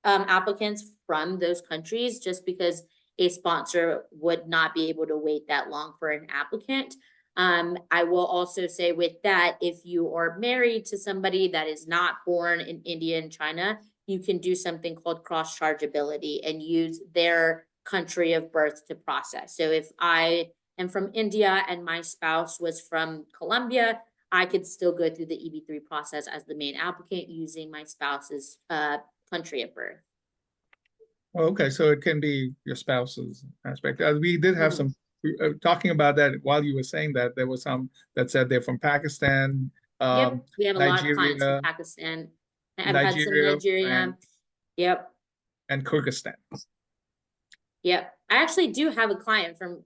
Speaker 2: applicants from those countries just because a sponsor would not be able to wait that long for an applicant. I will also say with that, if you are married to somebody that is not born in India and China, you can do something called cross-chargeability and use their country of birth to process. So if I am from India and my spouse was from Colombia, I could still go through the EB3 process as the main applicant using my spouse's country of birth.
Speaker 1: Okay, so it can be your spouse's aspect. We did have some talking about that while you were saying that. There was some that said they're from Pakistan,
Speaker 2: Yep, we have a lot of clients
Speaker 1: Nigeria,
Speaker 2: from Pakistan. I've had some Nigeria. Yep.
Speaker 1: And Kyrgyzstan.
Speaker 2: Yep. I actually do have a client from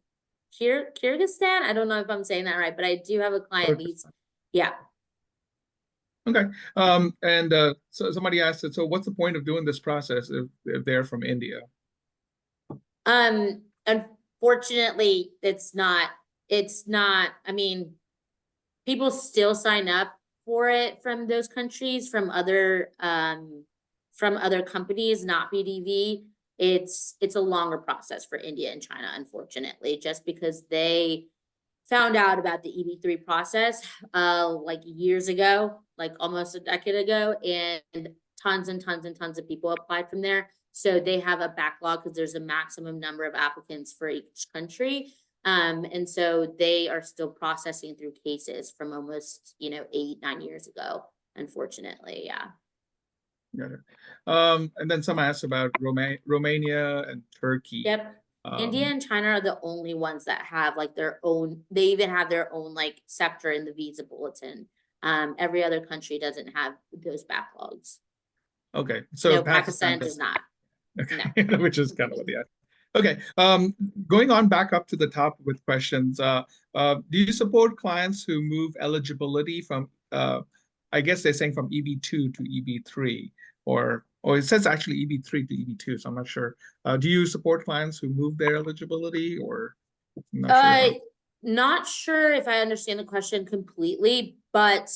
Speaker 2: Kyrgyzstan. I don't know if I'm saying that right, but I do have a client. Yeah.
Speaker 1: Okay. So somebody asked it, so what's the point of doing this process if they're from India?
Speaker 2: Unfortunately, it's not, I mean, people still sign up for it from those countries, from other companies, not BDV. It's a longer process for India and China, unfortunately, just because they found out about the EB3 process like years ago, like almost a decade ago, and tons and tons and tons of people applied from there. So they have a backlog because there's a maximum number of applicants for each country. And so they are still processing through cases from almost, 8-9 years ago, unfortunately. Yeah.
Speaker 1: Got it. And then some asked about Romania and Turkey.
Speaker 2: Yep. India and China are the only ones that have like their own, they even have their own like sector in the visa bulletin. Every other country doesn't have those backlogs.
Speaker 1: Okay. So
Speaker 2: no, Pakistan does not.
Speaker 1: Okay.
Speaker 2: No.
Speaker 1: Which is kind of what the okay. Going on back up to the top with questions. Do you support clients who move eligibility from I guess they're saying from EB2 to EB3, or it says actually EB3 to EB2, so I'm not sure. Do you support clients who move their eligibility, or
Speaker 2: not sure if I understand the question completely, but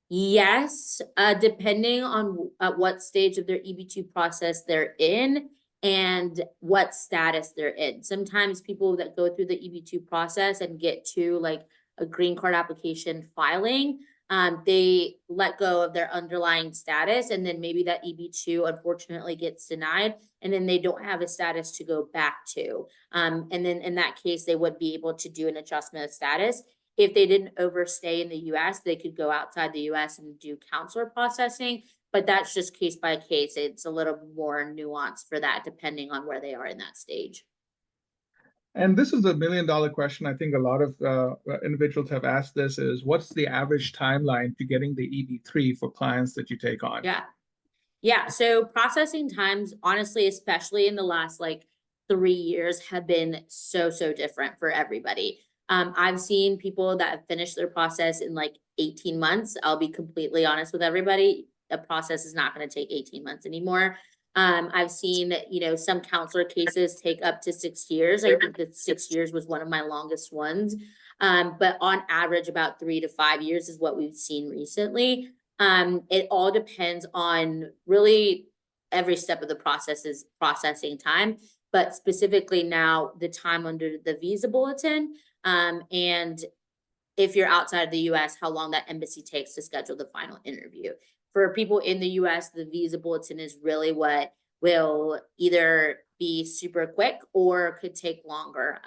Speaker 2: yes, depending on at what stage of their EB2 process they're in and what status they're in. Sometimes people that go through the EB2 process and get to like a green card application filing, they let go of their underlying status, and then maybe that EB2 unfortunately gets denied, and then they don't have a status to go back to. And then in that case, they would be able to do an adjustment of status. If they didn't overstay in the US, they could go outside the US and do counselor processing, but that's just case by case. It's a little more nuanced for that, depending on where they are in that stage.
Speaker 1: And this is a $1 million question. I think a lot of individuals have asked this is, what's the average timeline to getting the EB3 for clients that you take on?
Speaker 2: Yeah. So processing times, honestly, especially in the last like 3 years, have been so different for everybody. I've seen people that have finished their process in like 18 months. I'll be completely honest with everybody. The process is not going to take 18 months anymore. I've seen, some counselor cases take up to 6 years. I think that 6 years was one of my longest ones. But on average, about 3 to 5 years is what we've seen recently. It all depends on really every step of the process is processing time, but specifically now the time under the visa bulletin. And if you're outside of the US, how long that embassy takes to schedule the final interview. For people in the US, the visa bulletin is really what will either be super quick or could take longer.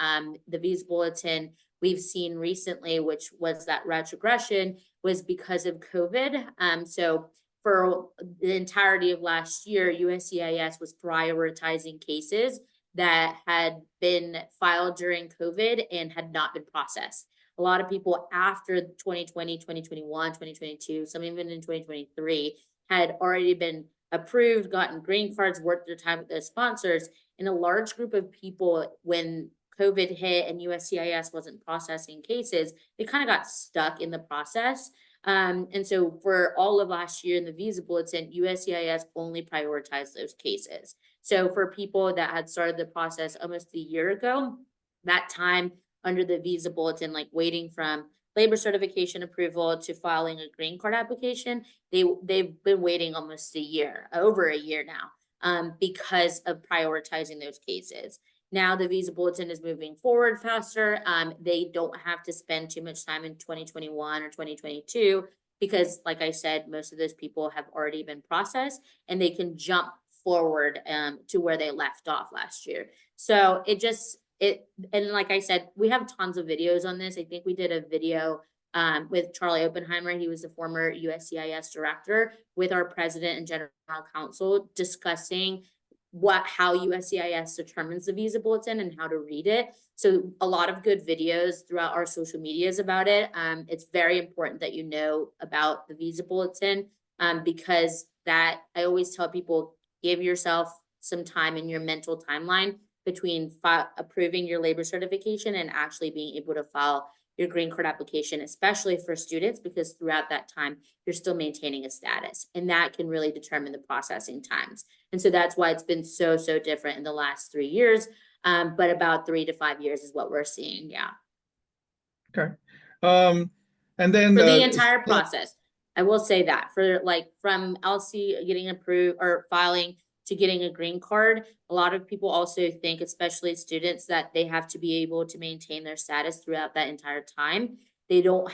Speaker 2: The visa bulletin we've seen recently, which was that retrogression, was because of COVID. So for the entirety of last year, USCIS was prioritizing cases that had been filed during COVID and had not been processed. A lot of people after 2020, 2021, 2022, some even in 2023, had already been approved, gotten green cards, worked their time with those sponsors. And a large group of people, when COVID hit and USCIS wasn't processing cases, they kind of got stuck in the process. And so for all of last year in the Visa Bulletin, USCIS only prioritized those cases. So for people that had started the process almost a year ago, that time under the Visa Bulletin, like waiting from labor certification approval to filing a green card application, they've been waiting almost a year, over a year now, because of prioritizing those cases. Now the Visa Bulletin is moving forward faster. They don't have to spend too much time in 2021 or 2022 because, like I said, most of those people have already been processed and they can jump forward to where they left off last year. So and like I said, we have tons of videos on this. I think we did a video with Charlie Oppenheimer. He was the former USCIS director, with our president and general counsel, discussing how USCIS determines the Visa Bulletin and how to read it. So a lot of good videos throughout our social medias about it. It's very important that you know about the Visa Bulletin because that, I always tell people, give yourself some time in your mental timeline between approving your labor certification and actually being able to file your green card application, especially for students, because throughout that time, you're still maintaining a status, and that can really determine the processing times. And so that's why it's been so different in the last 3 years, but about 3 to 5 years is what we're seeing, yeah.
Speaker 1: Okay. And then
Speaker 2: for the entire process, I will say that for like from LC getting approved or filing to getting a green card, a lot of people also think, especially students, that they have to be able to maintain their status throughout that entire time. They don't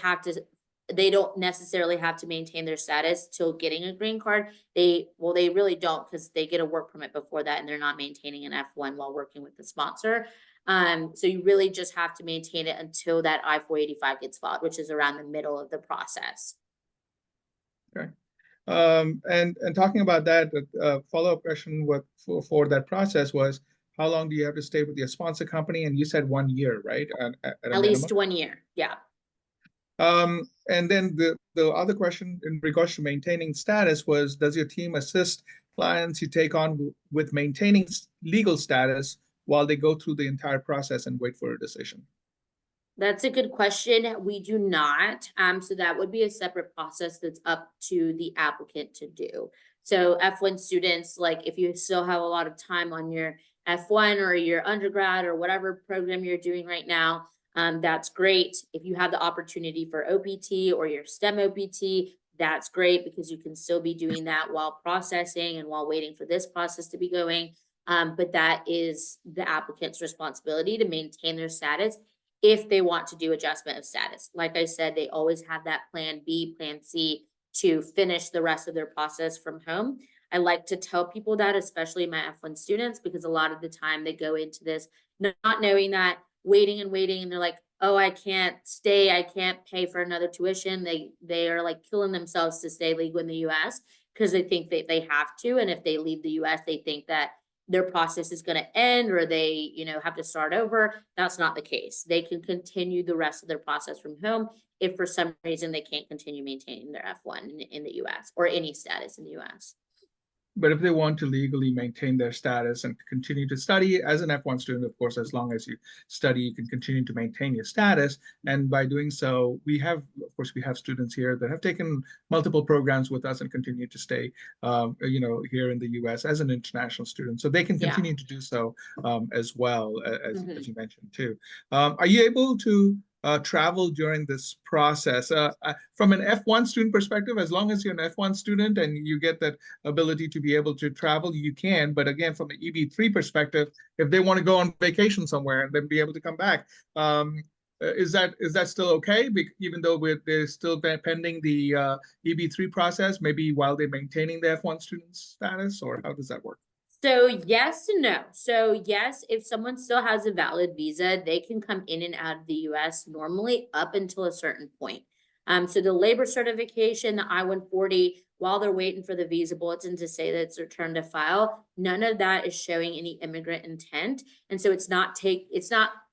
Speaker 2: necessarily have to maintain their status till getting a green card. They really don't, because they get a work permit before that and they're not maintaining an F1 while working with the sponsor. So you really just have to maintain it until that I-485 gets filed, which is around the middle of the process.
Speaker 1: Okay. And talking about that, follow-up question for that process was, how long do you have to stay with your sponsor company? And you said 1 year, right? At
Speaker 2: least 1 year, yeah.
Speaker 1: And then the other question in regards to maintaining status was, does your team assist clients you take on with maintaining legal status while they go through the entire process and wait for a decision? That's
Speaker 2: a good question. We do not. So that would be a separate process that's up to the applicant to do. So F1 students, like if you still have a lot of time on your F1 or your undergrad or whatever program you're doing right now, that's great. If you have the opportunity for OPT or your STEM OPT, that's great, because you can still be doing that while processing and while waiting for this process to be going. But that is the applicant's responsibility to maintain their status if they want to do adjustment of status. Like I said, they always have that plan B, plan C to finish the rest of their process from home. I like to tell people that, especially my F1 students, because a lot of the time they go into this not knowing that, waiting, and they're like, oh, I can't stay, I can't pay for another tuition. They are like killing themselves to stay legal in the US because they think that they have to. And if they leave the US, they think that their process is going to end, or they, have to start over. That's not the case. They can continue the rest of their process from home if for some reason they can't continue maintaining their F1 in the US or any status in the US.
Speaker 1: But if they want to legally maintain their status and continue to study as an F1 student, of course, as long as you study, you can continue to maintain your status. And by doing so, we have students here that have taken multiple programs with us and continue to stay, here in the US as an international student. So they can continue to do so as well, as you mentioned too. Are you able to travel during this process? From an F1 student perspective, as long as you're an F1 student and you get that ability to be able to travel, you can. But again, from an EB3 perspective, if they want to go on vacation somewhere and then be able to come back, is that still okay? Even though they're still pending the EB3 process, maybe while they're maintaining the F1 student status, or how does that work?
Speaker 2: So yes and no. So yes, if someone still has a valid visa, they can come in and out of the US normally up until a certain point. So the labor certification, the I-140, while they're waiting for the visa bulletin to say that it's returned to file, none of that is showing any immigrant intent. And so it's not,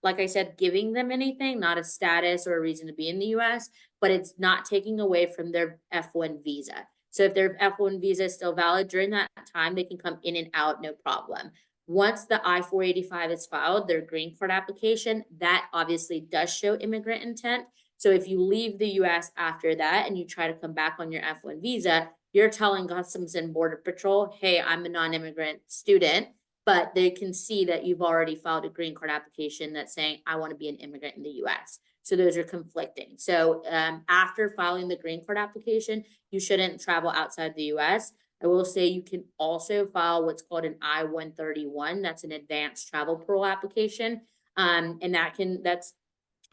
Speaker 2: like I said, giving them anything, not a status or a reason to be in the US, but it's not taking away from their F1 visa. So if their F1 visa is still valid during that time, they can come in and out, no problem. Once the I-485 is filed, their green card application, that obviously does show immigrant intent. So if you leave the US after that and you try to come back on your F1 visa, you're telling Customs and Border Patrol, hey, I'm a non-immigrant student, but they can see that you've already filed a green card application that's saying, I want to be an immigrant in the US. So those are conflicting. So after filing the green card application, you shouldn't travel outside the US. I will say you can also file what's called an I-131. That's an advanced travel parole application. And that's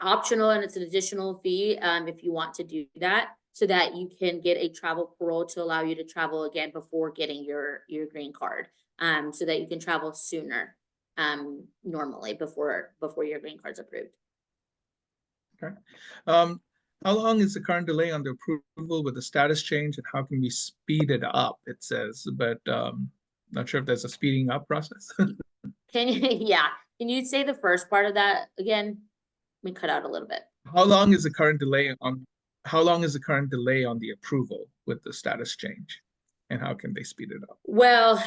Speaker 2: optional, and it's an additional fee if you want to do that, so that you can get a travel parole to allow you to travel again before getting your green card, so that you can travel sooner normally before your green card's approved.
Speaker 1: Okay. How long is the current delay on the approval with the status change, and how can we speed it up? It says, but not sure if there's a speeding up process.
Speaker 2: Can you say the first part of that again? Let me cut out a little bit.
Speaker 1: How long is the current delay on the approval with the status change, and how can they speed it up?
Speaker 2: Well,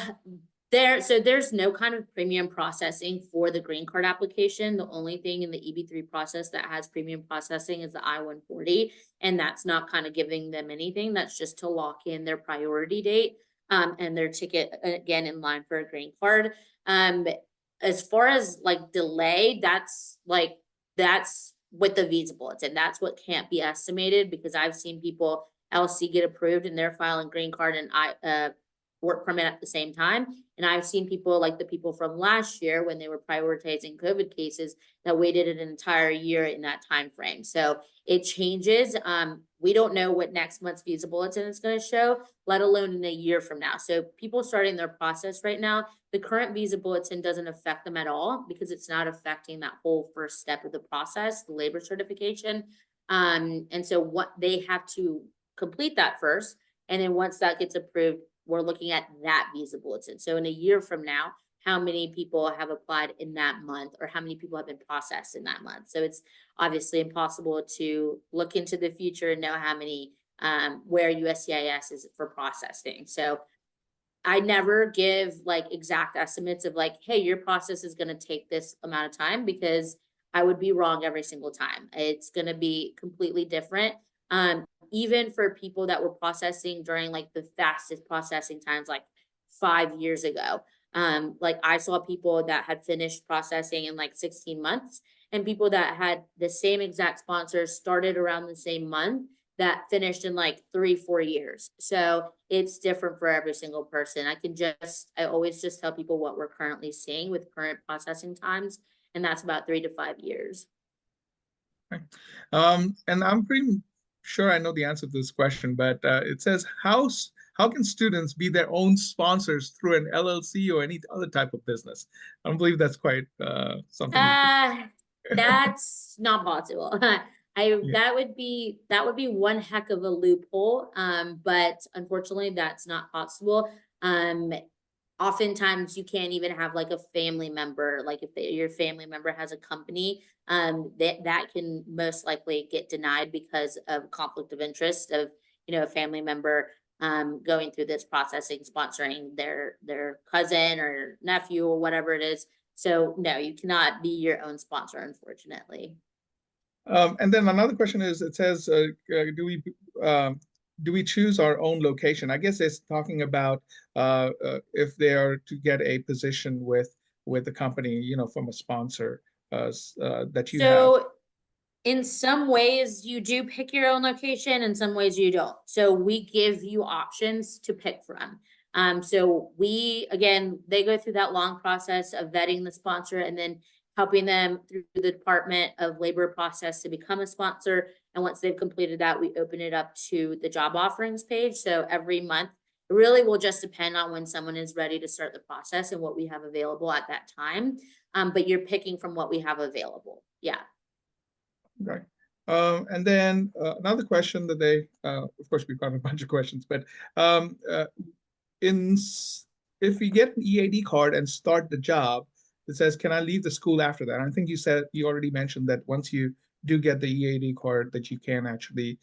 Speaker 2: there's no kind of premium processing for the green card application. The only thing in the EB3 process that has premium processing is the I-140, and that's not kind of giving them anything. That's just to lock in their priority date and their ticket again in line for a green card. As far as like delay, that's with the visa bulletin. That's what can't be estimated, because I've seen people LC get approved and they're filing green card and work permit at the same time. And I've seen people like the people from last year when they were prioritizing COVID cases that waited an entire year in that time frame. So it changes. We don't know what next month's visa bulletin is going to show, let alone in a year from now. So people starting their process right now, the current visa bulletin doesn't affect them at all, because it's not affecting that whole first step of the process, the labor certification. And so what they have to complete that first. And then once that gets approved, we're looking at that visa bulletin. So in a year from now, how many people have applied in that month, or how many people have been processed in that month? So it's obviously impossible to look into the future and know how many, where USCIS is for processing. So I never give like exact estimates of like, hey, your process is going to take this amount of time, because I would be wrong every single time. It's going to be completely different. Even for people that were processing during like the fastest processing times, like 5 years ago. Like I saw people that had finished processing in like 16 months, and people that had the same exact sponsor started around the same month that finished in like 3-4 years. So it's different for every single person. I always just tell people what we're currently seeing with current processing times, and that's about 3 to 5 years.
Speaker 1: Okay. And I'm pretty sure I know the answer to this question, but it says, how can students be their own sponsors through an LLC or any other type of business? I don't believe that's quite something.
Speaker 2: That's not possible. That would be one heck of a loophole. But unfortunately that's not possible. Oftentimes you can't even have like a family member, like if your family member has a company, that can most likely get denied because of conflict of interest of, a family member going through this processing, sponsoring their cousin or nephew or whatever it is. So no, you cannot be your own sponsor, unfortunately.
Speaker 1: And then another question is, it says, do we choose our own location? I guess it's talking about if they are to get a position with the company, from a sponsor that you have.
Speaker 2: In some ways you do pick your own location, in some ways you don't. So we give you options to pick from. So they go through that long process of vetting the sponsor and then helping them through the Department of Labor process to become a sponsor. And once they've completed that, we open it up to the job offerings page. So every month It really will just depend on when someone is ready to start the process and what we have available at that time. But you're picking from what we have available. Yeah.
Speaker 1: Right. And then another question that they, of course, we've got a bunch of questions, but if we get an EAD card and start the job, it says, can I leave the school after that? I think you already mentioned that once you do get the EAD card, that you can actually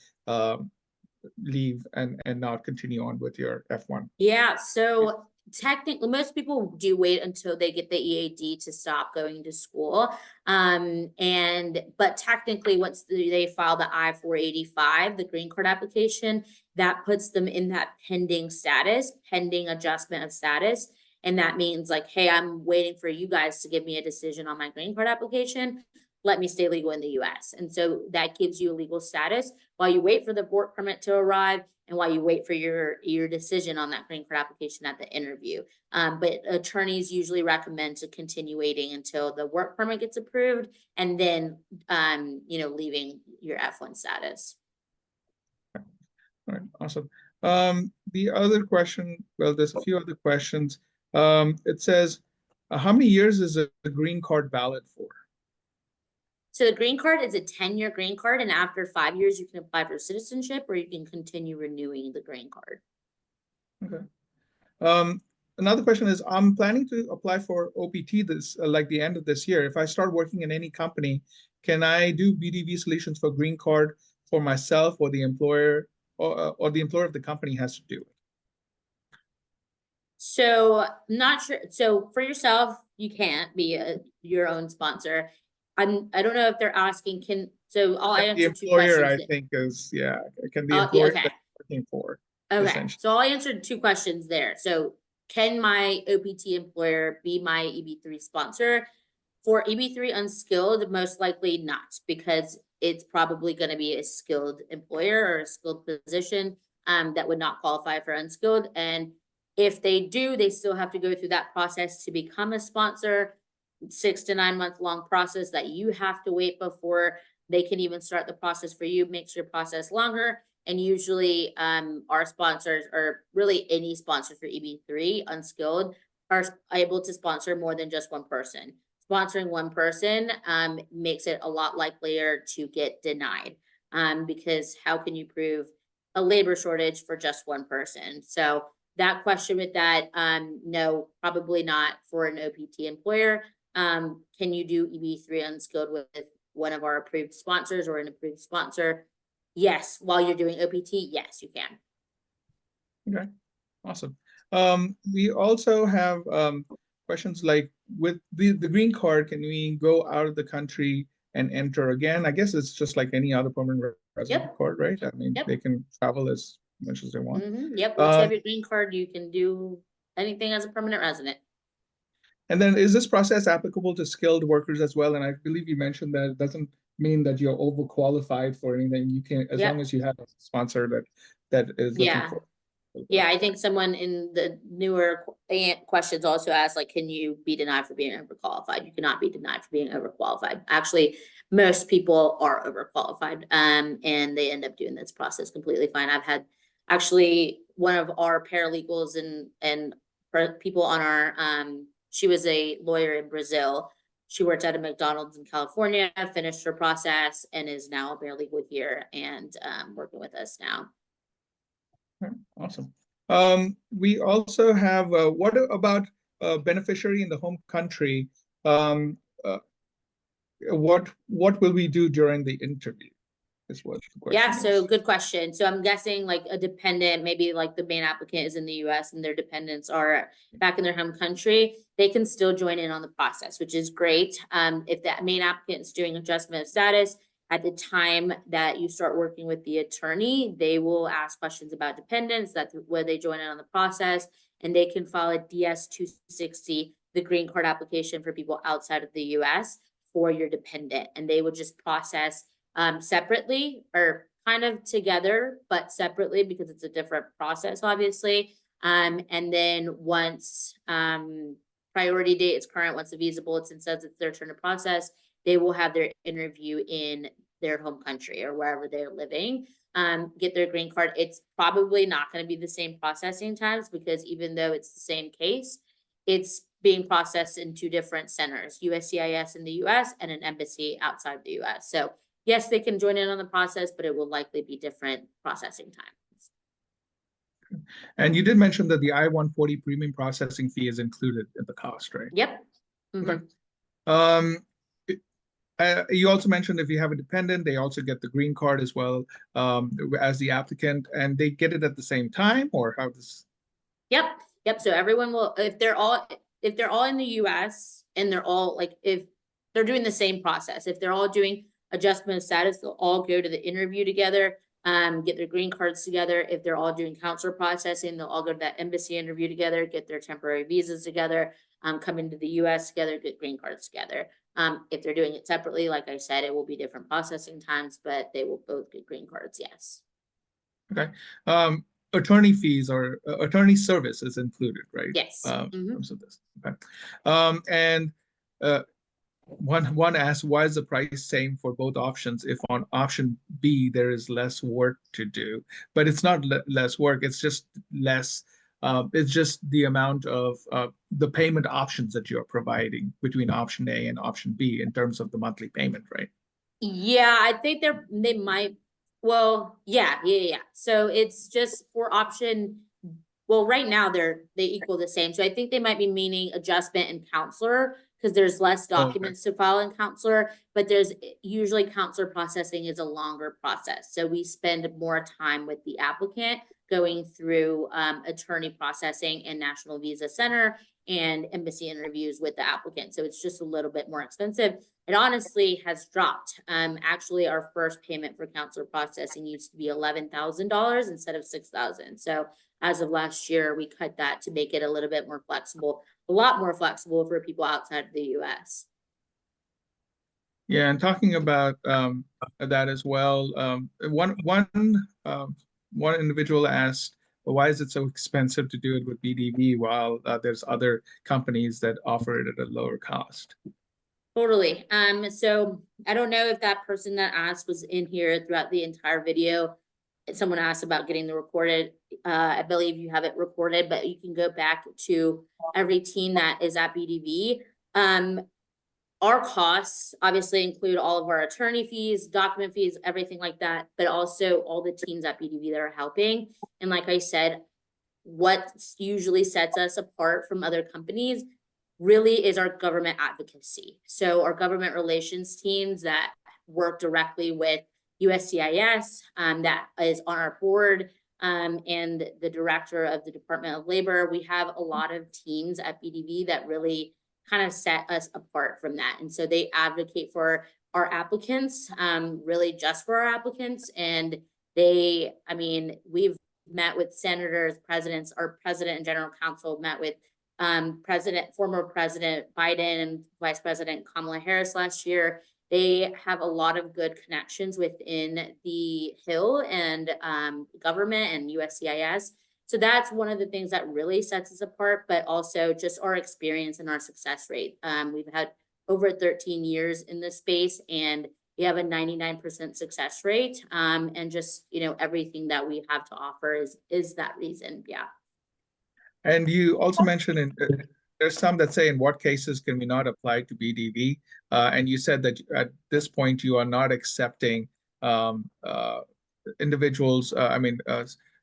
Speaker 1: leave and not continue on with your F1.
Speaker 2: Yeah, so technically most people do wait until they get the EAD to stop going to school. But technically once they file the I-485, the green card application, that puts them in that pending status, pending adjustment of status. And that means like, hey, I'm waiting for you guys to give me a decision on my green card application. Let me stay legal in the US. And so that gives you a legal status while you wait for the work permit to arrive and while you wait for your decision on that green card application at the interview. But attorneys usually recommend to continue waiting until the work permit gets approved and then, leaving your F1 status.
Speaker 1: All right, awesome. The other question, well, there's a few other questions. It says, how many years is a green card valid for?
Speaker 2: So the green card is a 10-year green card, and after 5 years, you can apply for citizenship or you can continue renewing the green card.
Speaker 1: Okay. Another question is, I'm planning to apply for OPT this like the end of this year. If I start working in any company, can I do BDV Solutions for green card for myself, or the employer, or the employer of the company has to do it?
Speaker 2: So not sure. So for yourself, you can't be your own sponsor. I don't know if they're asking, I'll answer two questions.
Speaker 1: The employer, I think, is, yeah, can the employer
Speaker 2: okay.
Speaker 1: that I'm working for.
Speaker 2: Okay, so I'll answer two questions there. So can my OPT employer be my EB3 sponsor? For EB3 unskilled, most likely not, because it's probably going to be a skilled employer or a skilled position that would not qualify for unskilled. And if they do, they still have to go through that process to become a sponsor, 6 to 9 month long process that you have to wait before they can even start the process for you, makes your process longer. And usually our sponsors, or really any sponsor for EB3 unskilled, are able to sponsor more than just one person. Sponsoring one person makes it a lot likelier to get denied because how can you prove a labor shortage for just one person? So that question with that, no, probably not for an OPT employer. Can you do EB3 unskilled with one of our approved sponsors or an approved sponsor? Yes. While you're doing OPT, yes, you can.
Speaker 1: Okay, awesome. We also have questions like, with the green card, can we go out of the country and enter again? I guess it's just like any other permanent resident card, right? I mean, they can travel as much as they want.
Speaker 2: Yep. Once you have your green card, you can do anything as a permanent resident.
Speaker 1: And then is this process applicable to skilled workers as well? And I believe you mentioned that it doesn't mean that you're overqualified for anything. You can, as long as you have a sponsor that is looking for.
Speaker 2: Yeah, I think someone in the newer questions also asked, like, can you be denied for being overqualified? You cannot be denied for being overqualified. Actually, most people are overqualified, and they end up doing this process completely fine. I've had actually one of our paralegals and people on our, she was a lawyer in Brazil. She worked at a McDonald's in California, finished her process, and is now a paralegal here and working with us now.
Speaker 1: Awesome. We also have, what about beneficiary in the home country? What will we do during the interview? Is what the question
Speaker 2: Yeah, so
Speaker 1: is.
Speaker 2: good question. So I'm guessing like a dependent, maybe like the main applicant is in the US and their dependents are back in their home country, they can still join in on the process, which is great. If that main applicant is doing adjustment of status, at the time that you start working with the attorney, they will ask questions about dependents, that's where they join in on the process, and they can file a DS-260, the green card application for people outside of the US for your dependent. And they will just process separately, or kind of together, but separately because it's a different process, obviously. And then once priority date is current, once the visa bulletin says it's their turn to process, they will have their interview in their home country or wherever they're living, get their green card. It's probably not going to be the same processing times because even though it's the same case, it's being processed in two different centers, USCIS in the US and an embassy outside the US. So yes, they can join in on the process, but it will likely be different processing times.
Speaker 1: And you did mention that the I-140 premium processing fee is included in the cost, right?
Speaker 2: Yep.
Speaker 1: Okay. You also mentioned if you have a dependent, they also get the green card as well as the applicant, and they get it at the same time, or how does?
Speaker 2: Yep. So everyone will, if they're all in the US and they're all like, if they're doing the same process, if they're all doing adjustment of status, they'll all go to the interview together, get their green cards together. If they're all doing consular processing, they'll all go to that embassy interview together, get their temporary visas together, come into the US together, get green cards together. If they're doing it separately, like I said, it will be different processing times, but they will both get green cards, yes.
Speaker 1: Okay. Attorney fees or attorney service is included, right?
Speaker 2: Yes.
Speaker 1: In terms of this. Okay. And one asks, why is the price same for both options if on option B there is less work to do? But it's not less work, it's just less, it's just the amount of the payment options that you're providing between option A and option B in terms of the monthly payment, right?
Speaker 2: Yeah, I think they might, well, yeah. So it's just for option, well, right now they equal the same. So I think they might be meaning adjustment and counselor because there's less documents to file in counselor, but there's usually counselor processing is a longer process. So we spend more time with the applicant going through attorney processing and National Visa Center and embassy interviews with the applicant. So it's just a little bit more expensive. It honestly has dropped. Actually, our first payment for counselor processing used to be $11,000 instead of $6,000. So as of last year, we cut that to make it a little bit more flexible, a lot more flexible for people outside of the US.
Speaker 1: Yeah, and talking about that as well, one individual asked, well, why is it so expensive to do it with BDV while there's other companies that offer it at a lower cost?
Speaker 2: Totally. So I don't know if that person that asked was in here throughout the entire video. Someone asked about getting the recorded. I believe you have it recorded, but you can go back to every team that is at BDV. Our costs obviously include all of our attorney fees, document fees, everything like that, but also all the teams at BDV that are helping. And like I said, what usually sets us apart from other companies really is our government advocacy. So our government relations teams that work directly with USCIS, that is on our board, and the director of the Department of Labor. We have a lot of teams at BDV that really kind of set us apart from that. And so they advocate for our applicants, really just for our applicants. And they, I mean, we've met with senators, presidents, our president and general counsel met with former President Biden and Vice President Kamala Harris last year. They have a lot of good connections within the Hill and government and USCIS. So that's one of the things that really sets us apart, but also just our experience and our success rate. We've had over 13 years in this space and we have a 99% success rate. And just, you know, everything that we have to offer is that reason. Yeah.
Speaker 1: And you also mentioned there's some that say in what cases can we not apply to BDV? And you said that at this point you are not accepting individuals,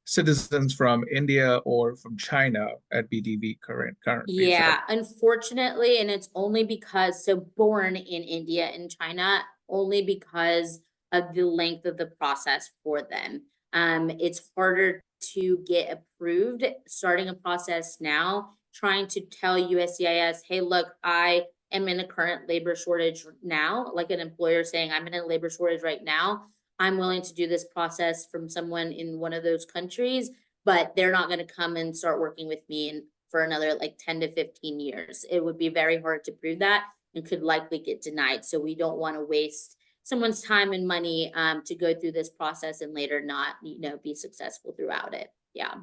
Speaker 1: citizens from India or from China at BDV currently.
Speaker 2: Yeah, unfortunately, and it's only because, so born in India and China, only because of the length of the process for them. It's harder to get approved, starting a process now, trying to tell USCIS, hey, look, I am in a current labor shortage now, like an employer saying, I'm in a labor shortage right now. I'm willing to do this process from someone in one of those countries, but they're not going to come and start working with me for another like 10 to 15 years. It would be very hard to prove that and could likely get denied. So we don't want to waste someone's time and money to go through this process and later not, you know, be successful throughout it. Yeah.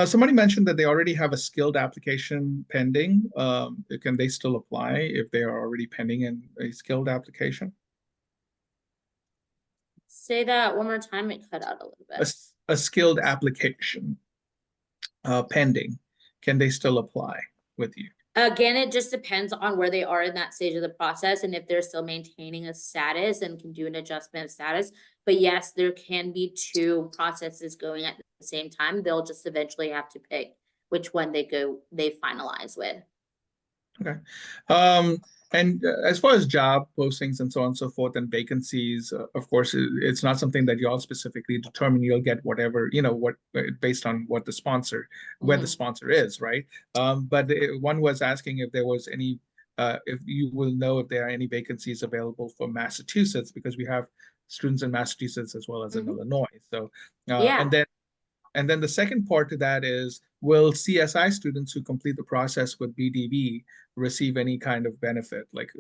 Speaker 1: Somebody mentioned that they already have a skilled application pending. Can they still apply if they are already pending in a skilled application?
Speaker 2: Say that one more time, it cut out a little bit.
Speaker 1: A skilled application pending, can they still apply with you?
Speaker 2: Again, it just depends on where they are in that stage of the process and if they're still maintaining a status and can do an adjustment of status. But yes, there can be two processes going at the same time. They'll just eventually have to pick which one they finalize with.
Speaker 1: Okay. And as far as job postings and so on and so forth and vacancies, of course, it's not something that you all specifically determine. You'll get whatever, based on what the sponsor, where the sponsor is, right? But one was asking if there was any, if you will know if there are any vacancies available for Massachusetts, because we have students in Massachusetts as well as in Illinois. So,
Speaker 2: Yeah.
Speaker 1: and then the second part to that is, will CSI students who complete the process with BDV receive any kind of benefit, like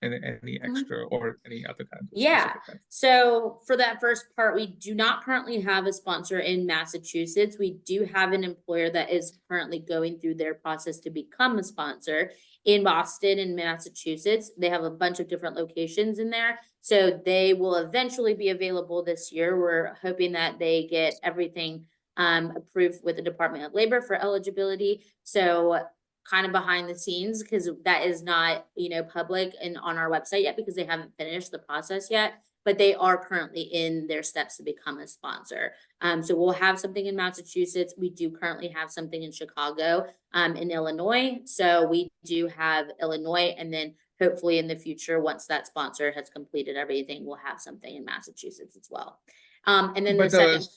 Speaker 1: any extra or any other kind of
Speaker 2: Yeah.
Speaker 1: benefit?
Speaker 2: So for that first part, we do not currently have a sponsor in Massachusetts. We do have an employer that is currently going through their process to become a sponsor in Boston and Massachusetts. They have a bunch of different locations in there. So they will eventually be available this year. We're hoping that they get everything approved with the Department of Labor for eligibility. So kind of behind the scenes, because that is not, public and on our website yet, because they haven't finished the process yet, but they are currently in their steps to become a sponsor. So we'll have something in Massachusetts. We do currently have something in Chicago, in Illinois. So we do have Illinois, and then hopefully in the future, once that sponsor has completed everything, we'll have something in Massachusetts as well. And then
Speaker 1: But
Speaker 2: the second.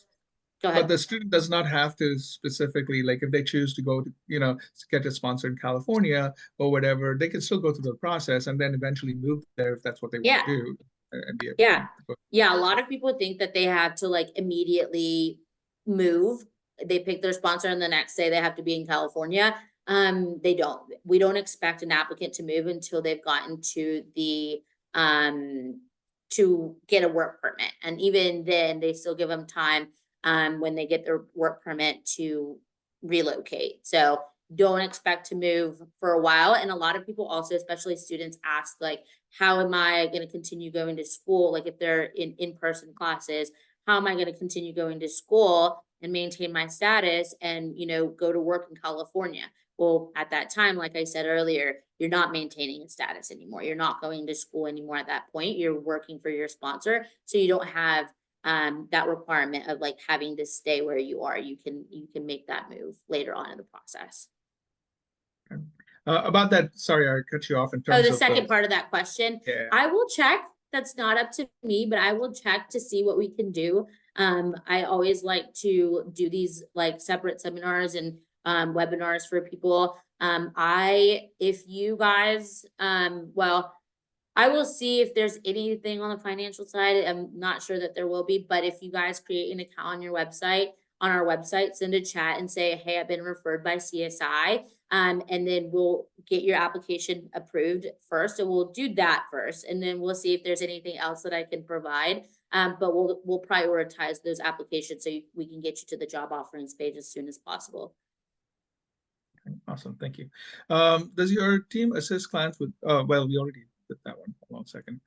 Speaker 2: Go ahead.
Speaker 1: But the student does not have to specifically, like if they choose to go to, get a sponsor in California or whatever, they can still go through the process and then eventually move there if that's what they want to do. And be able to go.
Speaker 2: Yeah. A lot of people think that they have to like immediately move. They pick their sponsor and the next day they have to be in California. They don't. We don't expect an applicant to move until they've gotten to the to get a work permit. And even then they still give them time when they get their work permit to relocate. So don't expect to move for a while. And a lot of people also, especially students, ask like, how am I going to continue going to school? Like if they're in-person classes, how am I going to continue going to school and maintain my status and, go to work in California? Well, at that time, like I said earlier, you're not maintaining a status anymore. You're not going to school anymore at that point. You're working for your sponsor. So you don't have that requirement of like having to stay where you are. You can make that move later on in the process.
Speaker 1: About that, sorry, I cut you off in terms of
Speaker 2: the second part of that question.
Speaker 1: Yeah.
Speaker 2: I will check. That's not up to me, but I will check to see what we can do. I always like to do these like separate seminars and webinars for people. If you guys, I will see if there's anything on the financial side. I'm not sure that there will be, but if you guys create an account on our website, send a chat and say, hey, I've been referred by CSI. And then we'll get your application approved first. And we'll do that first. And then we'll see if there's anything else that I can provide. But we'll prioritize those applications so we can get you to the job offerings page as soon as possible.
Speaker 1: Awesome. Thank you. Does your team assist clients with, well, we already did that one. Hold on a second.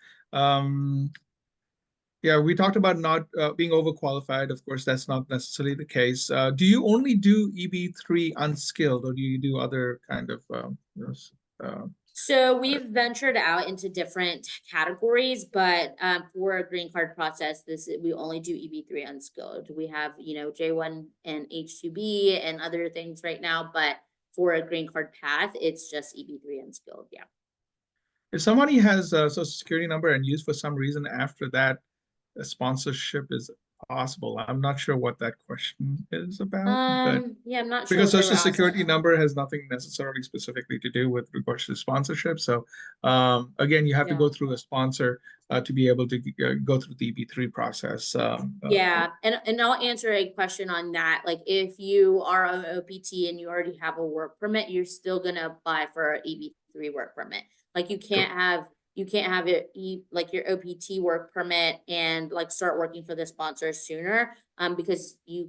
Speaker 1: Yeah, we talked about not being overqualified. Of course, that's not necessarily the case. Do you only do EB3 unskilled, or do you do other kind of
Speaker 2: So we've ventured out into different categories, but for a green card process, we only do EB3 unskilled. We have, J1 and H2B and other things right now, but for a green card path, it's just EB3 unskilled. Yeah.
Speaker 1: If somebody has a social security number and used for some reason after that, a sponsorship is possible. I'm not sure what that question is about, but
Speaker 2: yeah, I'm not sure
Speaker 1: because social security number has nothing necessarily specifically to do with regards to sponsorship. So again, you have to go through a sponsor to be able to go through the EB3 process.
Speaker 2: Yeah, and I'll answer a question on that. Like if you are an OPT and you already have a work permit, you're still gonna apply for an EB3 work permit. Like you can't have like your OPT work permit and like start working for the sponsor sooner because you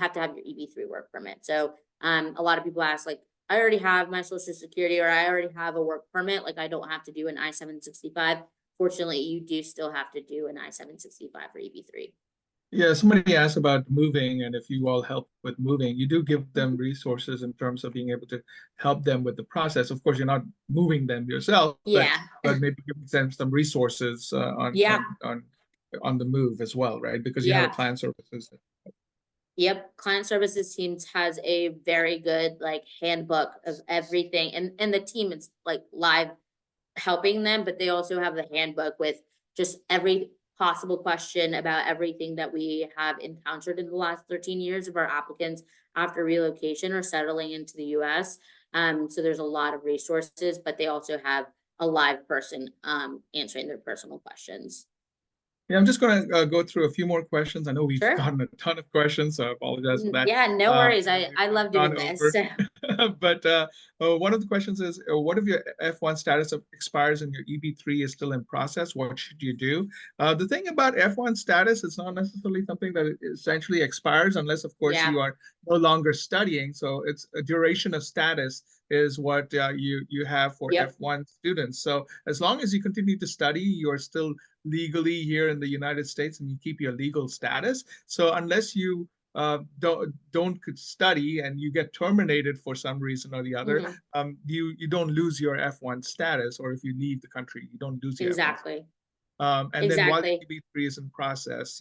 Speaker 2: have to have your EB3 work permit. So a lot of people ask like, I already have my social security or I already have a work permit. Like I don't have to do an I-765. fortunately, you do still have to do an I-765 for EB3.
Speaker 1: Yeah, somebody asked about moving, and if you all help with moving, you do give them resources in terms of being able to help them with the process. Of course, you're not moving them yourself,
Speaker 2: Yeah.
Speaker 1: but maybe giving them some resources
Speaker 2: Yeah.
Speaker 1: on the move as well, right? Because you have a
Speaker 2: Yeah.
Speaker 1: client services.
Speaker 2: Yep, client services teams has a very good like handbook of everything, and the team is like live helping them, but they also have the handbook with just every possible question about everything that we have encountered in the last 13 years of our applicants after relocation or settling into the US. So there's a lot of resources, but they also have a live person answering their personal questions.
Speaker 1: Yeah, I'm just going to go through a few more questions. I know we've
Speaker 2: Sure.
Speaker 1: gotten a ton of questions, so I apologize for that.
Speaker 2: Yeah, no worries.
Speaker 1: I know
Speaker 2: I
Speaker 1: we've
Speaker 2: love
Speaker 1: gone
Speaker 2: doing
Speaker 1: over.
Speaker 2: this.
Speaker 1: But one of the questions is, what if your F1 status expires and your EB3 is still in process? What should you do? The thing about F1 status, it's not necessarily something that essentially expires unless, of course,
Speaker 2: Yeah.
Speaker 1: you are no longer studying. So it's a duration of status is what you have for
Speaker 2: Yep.
Speaker 1: F1 students. So as long as you continue to study, you're still legally here in the United States and you keep your legal status. So unless you don't study and you get terminated for some reason or the other, you don't lose your F1 status, or if you leave the country, you don't lose your
Speaker 2: Exactly.
Speaker 1: F1. And then while
Speaker 2: Exactly.
Speaker 1: EB3 is in process,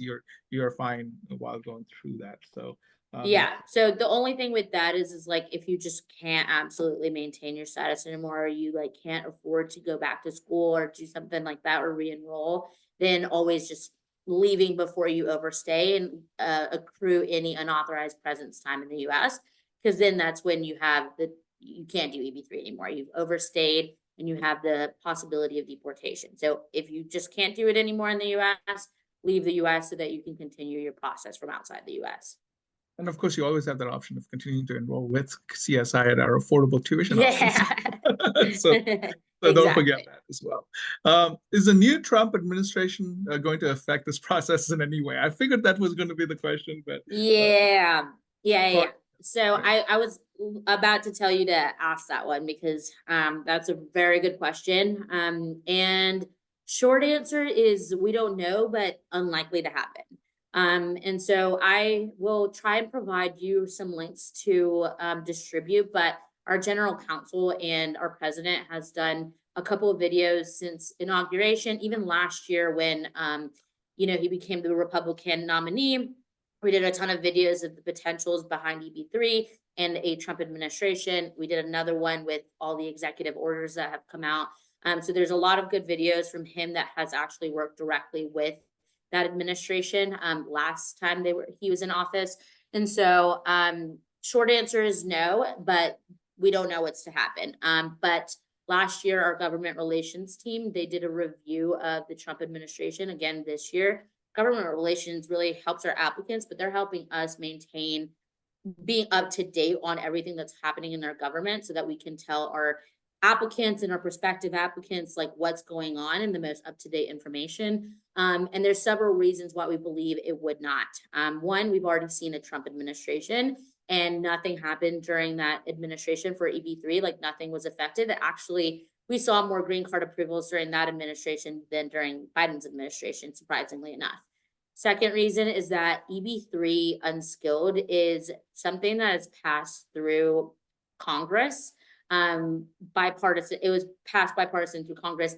Speaker 1: you're fine while going through that. So
Speaker 2: yeah. So the only thing with that is like if you just can't absolutely maintain your status anymore, or you like can't afford to go back to school or do something like that or re-enroll, then always just leaving before you overstay and accrue any unauthorized presence time in the US, because then that's when you can't do EB3 anymore. You've overstayed and you have the possibility of deportation. So if you just can't do it anymore in the US, leave the US so that you can continue your process from outside the US.
Speaker 1: And of course, you always have that option of continuing to enroll with CSI at our affordable tuition options. So don't forget that as well. Is the new Trump administration going to affect this process in any way? I figured that was going to be the question, but
Speaker 2: yeah. So I was about to tell you to ask that one because that's a very good question. And short answer is we don't know, but unlikely to happen. And so I will try and provide you some links to distribute, but our general counsel and our president has done a couple of videos since inauguration, even last year when, he became the Republican nominee. We did a ton of videos of the potentials behind EB3 and a Trump administration. We did another one with all the executive orders that have come out. So there's a lot of good videos from him that has actually worked directly with that administration last time he was in office. And so short answer is no, but we don't know what's to happen. But last year, our government relations team, they did a review of the Trump administration. Again, this year, government relations really helps our applicants, but they're helping us maintain being up to date on everything that's happening in our government so that we can tell our applicants and our prospective applicants like what's going on and the most up-to-date information. And there's several reasons why we believe it would not. One, we've already seen a Trump administration and nothing happened during that administration for EB3, like nothing was affected. Actually, we saw more green card approvals during that administration than during Biden's administration, surprisingly enough. Second reason is that EB3 unskilled is something that has passed through Congress, bipartisan. It was passed bipartisan through Congress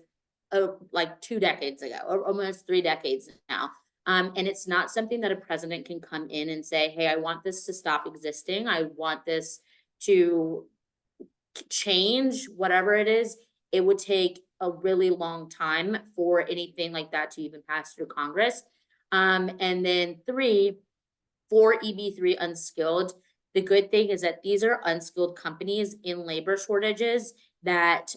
Speaker 2: like 2 decades ago, or almost 3 decades now. And it's not something that a president can come in and say, hey, I want this to stop existing. I want this to change, whatever it is. It would take a really long time for anything like that to even pass through Congress. And then 3, for EB3 unskilled, the good thing is that these are unskilled companies in labor shortages that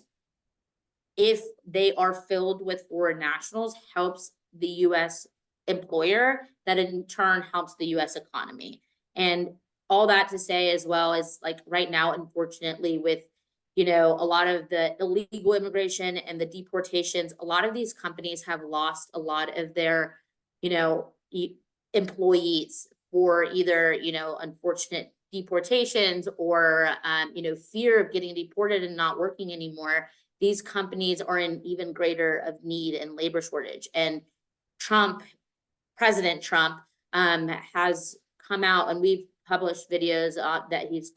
Speaker 2: if they are filled with foreign nationals, helps the US employer, that in turn helps the US economy. And all that to say as well is like right now, unfortunately, with a lot of the illegal immigration and the deportations, a lot of these companies have lost a lot of their, employees for either, unfortunate deportations or, fear of getting deported and not working anymore, these companies are in even greater of need and labor shortage. And President Trump, has come out, and we've published videos that he's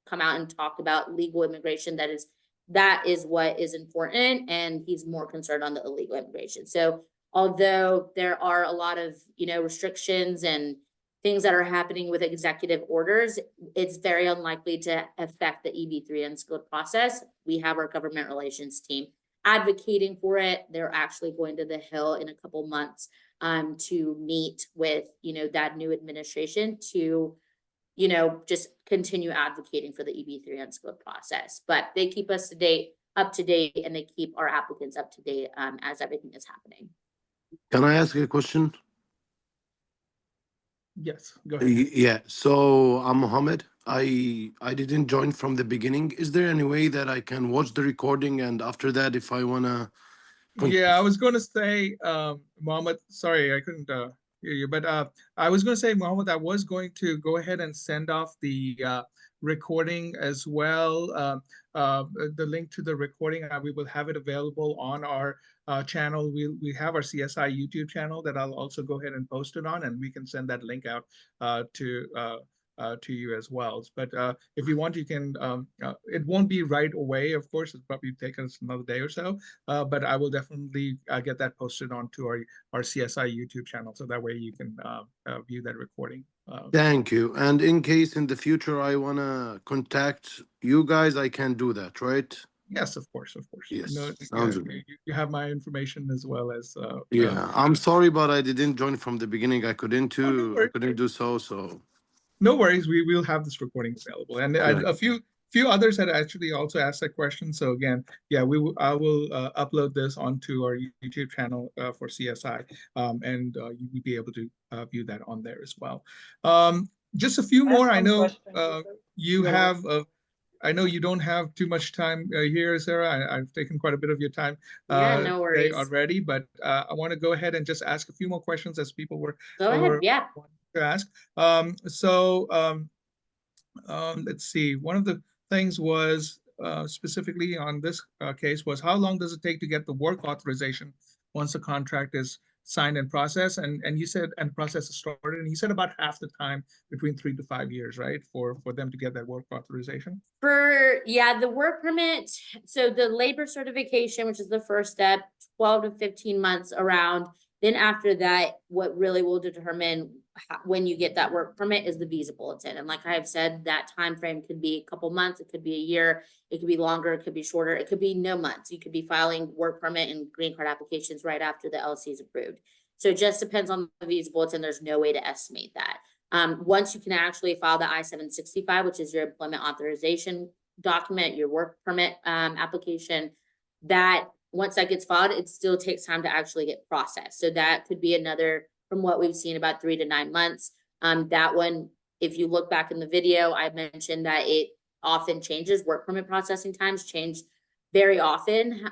Speaker 2: come out and talked about legal immigration. That is what is important, and he's more concerned on the illegal immigration. So although there are a lot of, restrictions and things that are happening with executive orders, it's very unlikely to affect the EB3 unskilled process. We have our government relations team advocating for it. They're actually going to the Hill in a couple months to meet with, that new administration to, just continue advocating for the EB3 unskilled process. But they keep us up to date, and they keep our applicants up to date as everything is happening.
Speaker 4: Can I ask a question?
Speaker 1: Yes, go ahead.
Speaker 4: Yeah, so I'm Mohammed. I didn't join from the beginning. Is there any way that I can watch the recording, and after that, if I wanna?
Speaker 1: Yeah, I was going to say, Mohammed, sorry, I couldn't hear you, but I was going to say, Mohammed, I was going to go ahead and send off the recording as well. The link to the recording, we will have it available on our channel. We have our CSI YouTube channel that I'll also go ahead and post it on, and we can send that link out to you as well. But if you want, you can, it won't be right away, of course, it'll probably take us another day or so, but I will definitely get that posted onto our CSI YouTube channel, so that way you can view that recording.
Speaker 4: Thank you. And in case in the future I wanna contact you guys, I can do that, right?
Speaker 1: Yes, of course, of course.
Speaker 4: Yes,
Speaker 1: Sounds good. You have my information as well as.
Speaker 4: Yeah, I'm sorry, but I didn't join from the beginning. I couldn't
Speaker 1: no
Speaker 4: I couldn't do so.
Speaker 1: No worries. We will have this recording available, and a few others had actually also asked that question. So again, yeah, I will upload this onto our YouTube channel for CSI, and you will be able to view that on there as well. Just a few more. I know you have. I know you don't have too much time here, Sarah. I've taken quite a bit of your time
Speaker 2: No worries.
Speaker 1: already, but I want to go ahead and just ask a few more questions as people were.
Speaker 2: Go ahead. Yeah.
Speaker 1: To ask. Let's see. One of the things was specifically on this case was, how long does it take to get the work authorization once the contract is signed and processed? And you said, and process is started, and you said about half the time, between 3 to 5 years, right, for them to get that work authorization?
Speaker 2: The work permit, so the labor certification, which is the first step, 12 to 15 months around. Then after that, what really will determine when you get that work permit is the visa bulletin. And like I've said, that time frame could be a couple months, it could be a year, it could be longer, it could be shorter, it could be no months. You could be filing work permit and green card applications right after the LC is approved. So it just depends on the visa bulletin. There's no way to estimate that. Once you can actually file the I-765, which is your employment authorization document, your work permit application, that once that gets filed, it still takes time to actually get processed. So that could be another, from what we've seen, about 3 to 9 months. That one, if you look back in the video, I mentioned that it often changes. Work permit processing times change very often.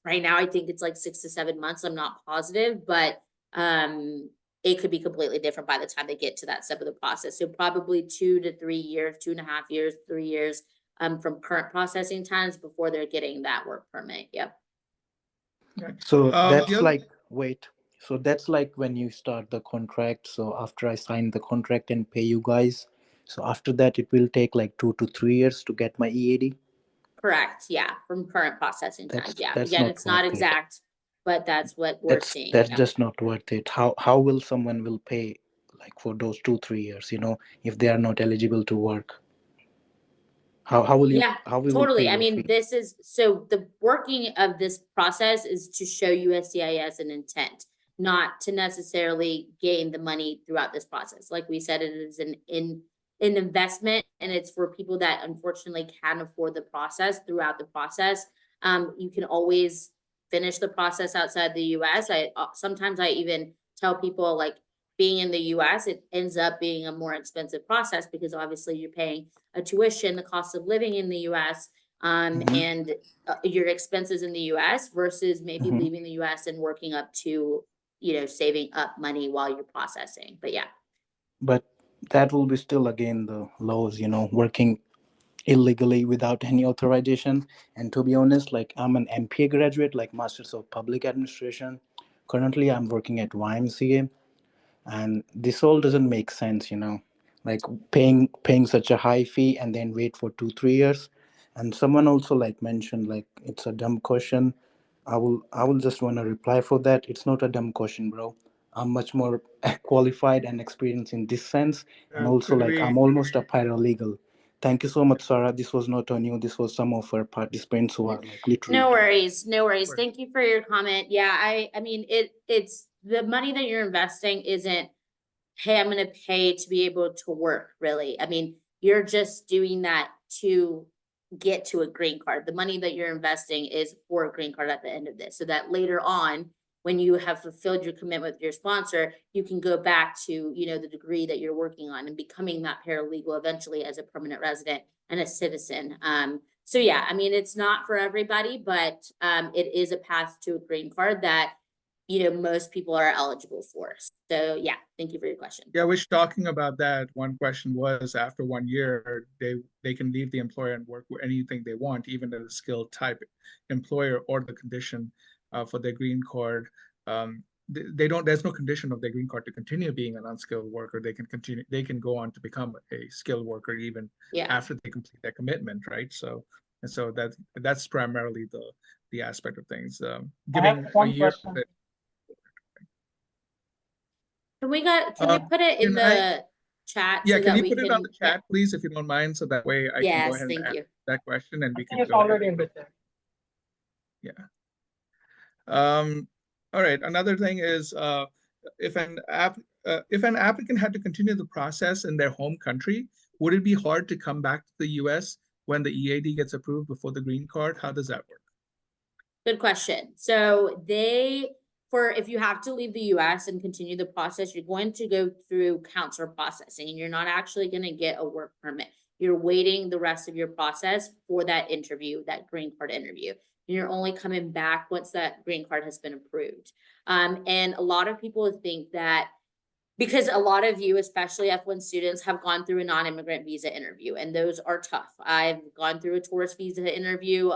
Speaker 2: Right now, I think it's like 6 to 7 months. I'm not positive, but it could be completely different by the time they get to that step of the process. So probably 2 to 3 years, 2.5 years, 3 years from current processing times before they're getting that work permit. Yep.
Speaker 5: So that's like, wait. So that's like when you start the contract. So after I sign the contract and pay you guys, so after that it will take like 2 to 3 years to get my EAD?
Speaker 2: Correct. Yeah. From current processing times. Yeah.
Speaker 5: That's
Speaker 2: Again,
Speaker 5: not
Speaker 2: it's not exact, but that's what we're seeing.
Speaker 5: That's just not worth it. How will someone will pay like for those 2-3 years, if they are not eligible to work? How will you?
Speaker 2: Yeah,
Speaker 5: how will
Speaker 2: totally.
Speaker 5: You pay
Speaker 2: I mean,
Speaker 5: fee?
Speaker 2: this is, so the working of this process is to show USCIS an intent, not to necessarily gain the money throughout this process. Like we said, it is an investment, and it's for people that unfortunately can't afford the process throughout the process. You can always finish the process outside the US. Sometimes I even tell people, like, being in the US, it ends up being a more expensive process because obviously you're paying a tuition, the cost of living in the US, and your expenses in the US versus maybe leaving the US and working up to, saving up money while you're processing. But yeah.
Speaker 5: But that will be still again the laws, working illegally without any authorization. And to be honest, like I'm an MPA graduate, like Masters of Public Administration. Currently, I'm working at YMCA, and this all doesn't make sense, like paying such a high fee and then wait for 2-3 years. And someone also like mentioned like it's a dumb question. I will just want to reply for that. It's not a dumb question, bro. I'm much more qualified and experienced in this sense, and also like I'm almost a paralegal. Thank you so much, Sarah. This was not on you. This was some of our participants who are like literally.
Speaker 2: No worries, no worries. Thank you for your comment. Yeah, I mean, it's the money that you're investing isn't, hey, I'm going to pay to be able to work, really. I mean, you're just doing that to get to a green card. The money that you're investing is for a green card at the end of this, so that later on, when you have fulfilled your commitment with your sponsor, you can go back to, the degree that you're working on and becoming that paralegal eventually as a permanent resident and a citizen. So yeah, I mean, it's not for everybody, but it is a path to a green card that, most people are eligible for. So yeah, thank you for your question.
Speaker 1: Yeah, we're talking about that. One question was after 1 year, they can leave the employer and work with anything they want, even as a skilled type employer, or the condition for their green card. There's no condition of their green card to continue being an unskilled worker. They can go on to become a skilled worker even after they complete their commitment, right? So that's primarily the aspect of things. Giving a year.
Speaker 2: Can we put it in the chat?
Speaker 1: Yeah,
Speaker 2: so
Speaker 1: can
Speaker 2: that
Speaker 1: you
Speaker 2: we
Speaker 1: put it on the chat, please, if you don't mind, so that way I can go ahead and ask that question and we can go ahead.
Speaker 6: In the chat.
Speaker 1: Yeah. All right. Another thing is if an applicant had to continue the process in their home country, would it be hard to come back to the US when the EAD gets approved before the green card? How does that work?
Speaker 2: Good question. So if you have to leave the US and continue the process, you're going to go through consular processing, and you're not actually going to get a work permit. You're waiting the rest of your process for that interview, that green card interview. And you're only coming back once that green card has been approved. And a lot of people think that, because a lot of you, especially F1 students, have gone through a non-immigrant visa interview, and those are tough. I've gone through a tourist visa interview.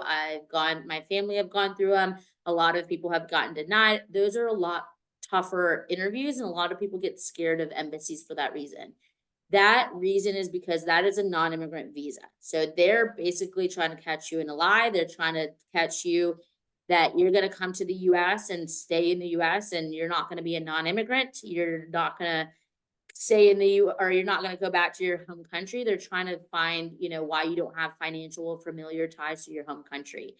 Speaker 2: My family have gone through them. A lot of people have gotten denied. Those are a lot tougher interviews, and a lot of people get scared of embassies for that reason. That reason is because that is a non-immigrant visa. So they're basically trying to catch you in a lie. They're trying to catch you that you're going to come to the US and stay in the US, and you're not going to be a non-immigrant. You're not going to stay in or you're not going to go back to your home country. They're trying to find, why you don't have financial or familiar ties to your home country.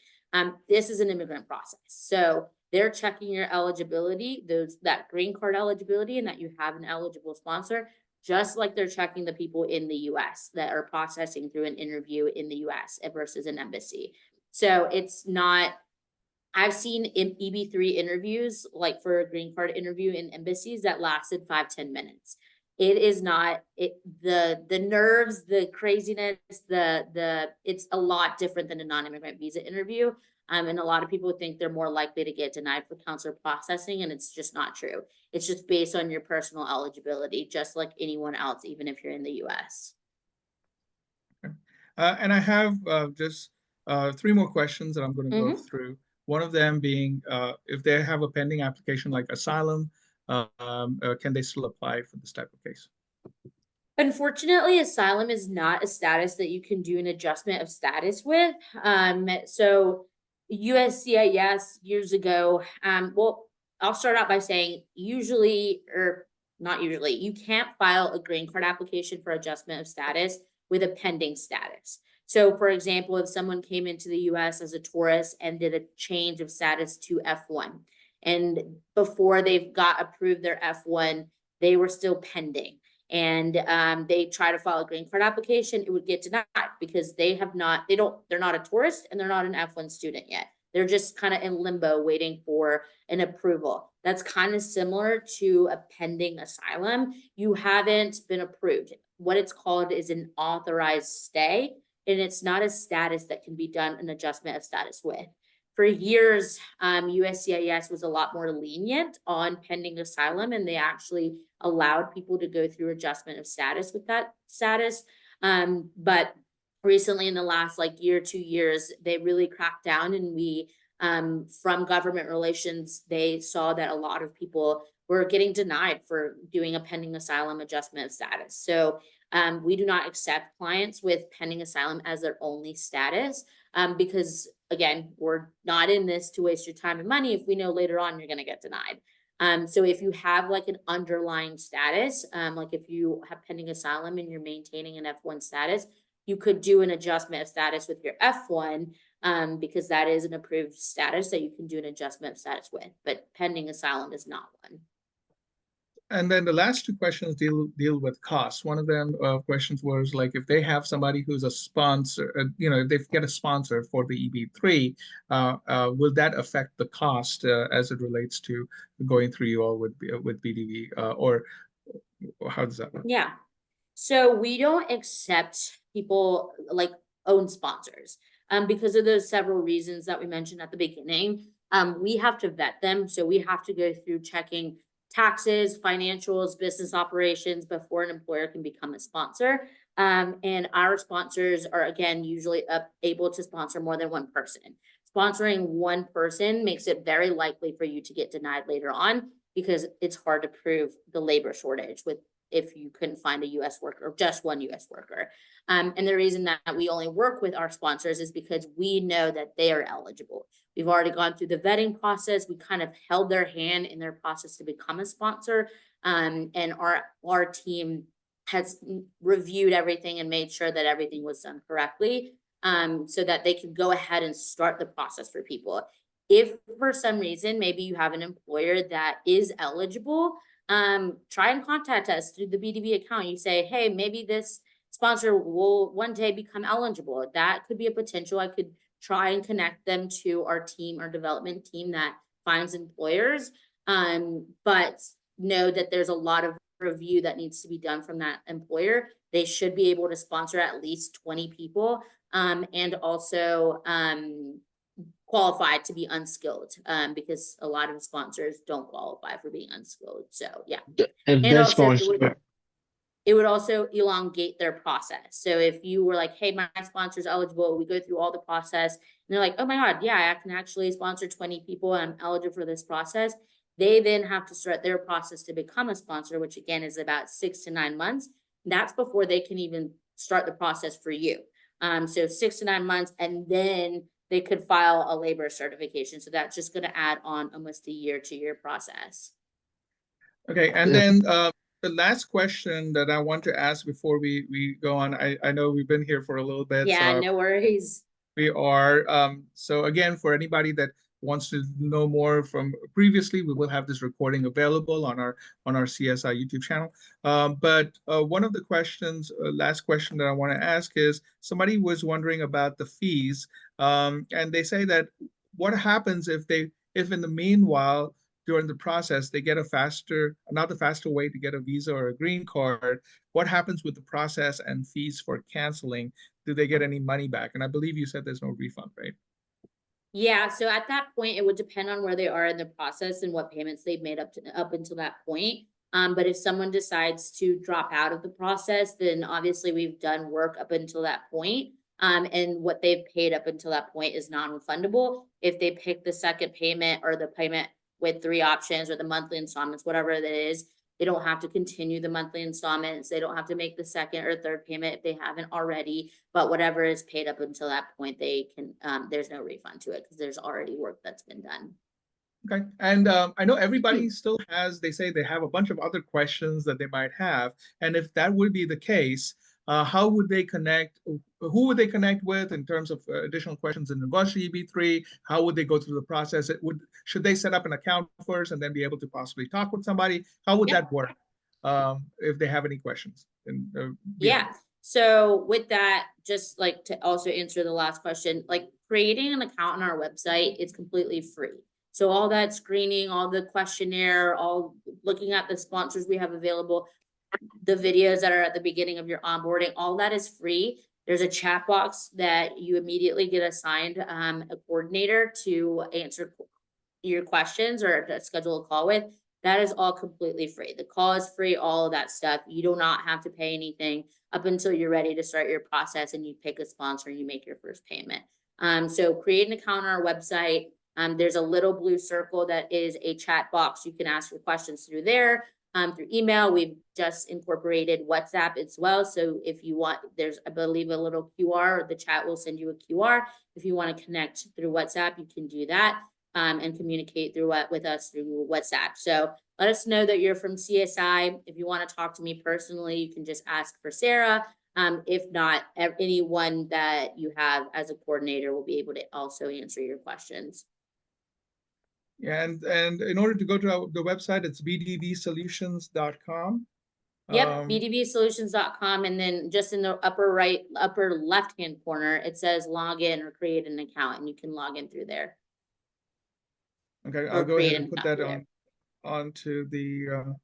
Speaker 2: This is an immigrant process. So they're checking your eligibility, that green card eligibility, and that you have an eligible sponsor, just like they're checking the people in the US that are processing through an interview in the US versus an embassy. So it's not, I've seen EB3 interviews, like for a green card interview in embassies, that lasted 5-10 minutes. It is not the nerves, the craziness, it's a lot different than a non-immigrant visa interview. And a lot of people think they're more likely to get denied for consular processing, and it's just not true. It's just based on your personal eligibility, just like anyone else, even if you're in the US.
Speaker 1: Okay. And I have just 3 more questions that I'm going to go through. One of them being, if they have a pending application like asylum, can they still apply for this type of case?
Speaker 2: Unfortunately, asylum is not a status that you can do an adjustment of status with. So USCIS years ago, well, I'll start out by saying usually, or not usually, you can't file a green card application for adjustment of status with a pending status. So for example, if someone came into the US as a tourist and did a change of status to F1, and before they've got approved their F1, they were still pending, and they try to file a green card application, it would get denied because they're not a tourist and they're not an F1 student yet. They're just kind of in limbo waiting for an approval. That's kind of similar to a pending asylum. You haven't been approved. What it's called is an authorized stay, and it's not a status that can be done an adjustment of status with. For years, USCIS was a lot more lenient on pending asylum, and they actually allowed people to go through adjustment of status with that status. But recently, in the last like year, 2 years, they really cracked down, and we, from government relations, they saw that a lot of people were getting denied for doing a pending asylum adjustment of status. So we do not accept clients with pending asylum as their only status, because again, we're not in this to waste your time and money if we know later on you're going to get denied. So if you have like an underlying status, like if you have pending asylum and you're maintaining an F1 status, you could do an adjustment of status with your F1, because that is an approved status that you can do an adjustment of status with, but pending asylum is not one.
Speaker 1: And then the last two questions deal with costs. One of them questions was like, if they have somebody who's a sponsor, if they get a sponsor for the EB3, will that affect the cost as it relates to going through you all with BDV, or how does that work?
Speaker 2: Yeah. So we don't accept people like own sponsors, because of those several reasons that we mentioned at the beginning. We have to vet them. So we have to go through checking taxes, financials, business operations before an employer can become a sponsor. And our sponsors are, again, usually able to sponsor more than one person. Sponsoring one person makes it very likely for you to get denied later on, because it's hard to prove the labor shortage if you couldn't find a U.S. worker, or just one U.S. worker. And the reason that we only work with our sponsors is because we know that they are eligible. We've already gone through the vetting process. We kind of held their hand in their process to become a sponsor. And our team has reviewed everything and made sure that everything was done correctly, so that they can go ahead and start the process for people. If for some reason, maybe you have an employer that is eligible, try and contact us through the BDV account. You say, hey, maybe this sponsor will one day become eligible. That could be a potential. I could try and connect them to our team, our development team that finds employers. But know that there's a lot of review that needs to be done from that employer. They should be able to sponsor at least 20 people, and also qualified to be unskilled, because a lot of sponsors don't qualify for being unskilled. So yeah. And also it would also elongate their process. So if you were like, hey, my sponsor's eligible, we go through all the process, and they're like, oh my God, yeah, I can actually sponsor 20 people and I'm eligible for this process. They then have to start their process to become a sponsor, which again is about 6 to 9 months. That's before they can even start the process for you. So 6 to 9 months, and then they could file a labor certification. So that's just going to add on almost a year to your process.
Speaker 1: Okay, and then the last question that I want to ask before we go on, I know we've been here for a little bit.
Speaker 2: Yeah, no worries.
Speaker 1: We are. So again, for anybody that wants to know more from previously, we will have this recording available on our CSI YouTube channel. But one of the questions, last question that I want to ask is, somebody was wondering about the fees, and they say that what happens if in the meanwhile, during the process, they get another faster way to get a visa or a green card. What happens with the process and fees for canceling? Do they get any money back? And I believe you said there's no refund, right?
Speaker 2: Yeah, so at that point, it would depend on where they are in the process and what payments they've made up until that point. But if someone decides to drop out of the process, then obviously we've done work up until that point. And what they've paid up until that point is non-refundable. If they pick the second payment or the payment with 3 options or the monthly installments, whatever it is, they don't have to continue the monthly installments. They don't have to make the second or third payment if they haven't already, but whatever is paid up until that point, they can, there's no refund to it because there's already work that's been done.
Speaker 1: Okay, and I know everybody still has, they say they have a bunch of other questions that they might have. And if that would be the case, how would they connect? Who would they connect with in terms of additional questions in regards to EB3? How would they go through the process? Should they set up an account first and then be able to possibly talk with somebody? How would that work if they have any questions?
Speaker 2: Yeah. So with that, just like to also answer the last question, like creating an account on our website, it's completely free. So all that screening, all the questionnaire, all looking at the sponsors we have available, the videos that are at the beginning of your onboarding, all that is free. There's a chat box that you immediately get assigned a coordinator to answer your questions or to schedule a call with. That is all completely free. The call is free, all of that stuff. You do not have to pay anything up until you're ready to start your process and you pick a sponsor and you make your first payment. So create an account on our website. There's a little blue circle that is a chat box. You can ask your questions through there. Through email, we've just incorporated WhatsApp as well. So if you want, there's, I believe, a little QR, the chat will send you a QR. If you want to connect through WhatsApp, you can do that and communicate through with us through WhatsApp. So let us know that you're from CSI. If you want to talk to me personally, you can just ask for Sarah. If not, anyone that you have as a coordinator will be able to also answer your questions.
Speaker 1: And in order to go to the website, it's bdvsolutions.com.
Speaker 2: Yep, bdvsolutions.com, and then just in the upper left-hand corner, it says log in or create an account, and you can log in through there.
Speaker 1: Okay, I'll go ahead and put that onto the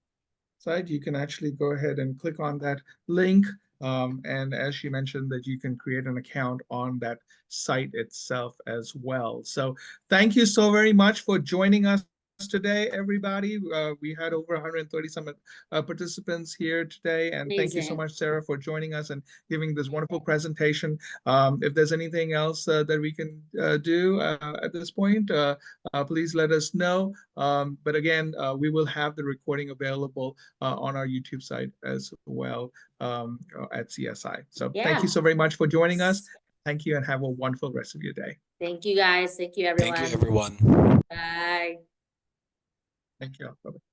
Speaker 1: site. You can actually go ahead and click on that link. And as she mentioned, that you can create an account on that site itself as well. So thank you so very much for joining us today, everybody. We had over 130 some participants here today, and thank you so much, Sarah, for joining us and giving this wonderful presentation. If there's anything else that we can do at this point, please let us know. But again, we will have the recording available on our YouTube site as well at CSI. So thank you so very much for joining us. Thank you and have a wonderful rest of your day.
Speaker 2: Thank you, guys. Thank you, everyone.
Speaker 6: Thank you, everyone.
Speaker 2: Bye.
Speaker 1: Thank you. Bye-bye.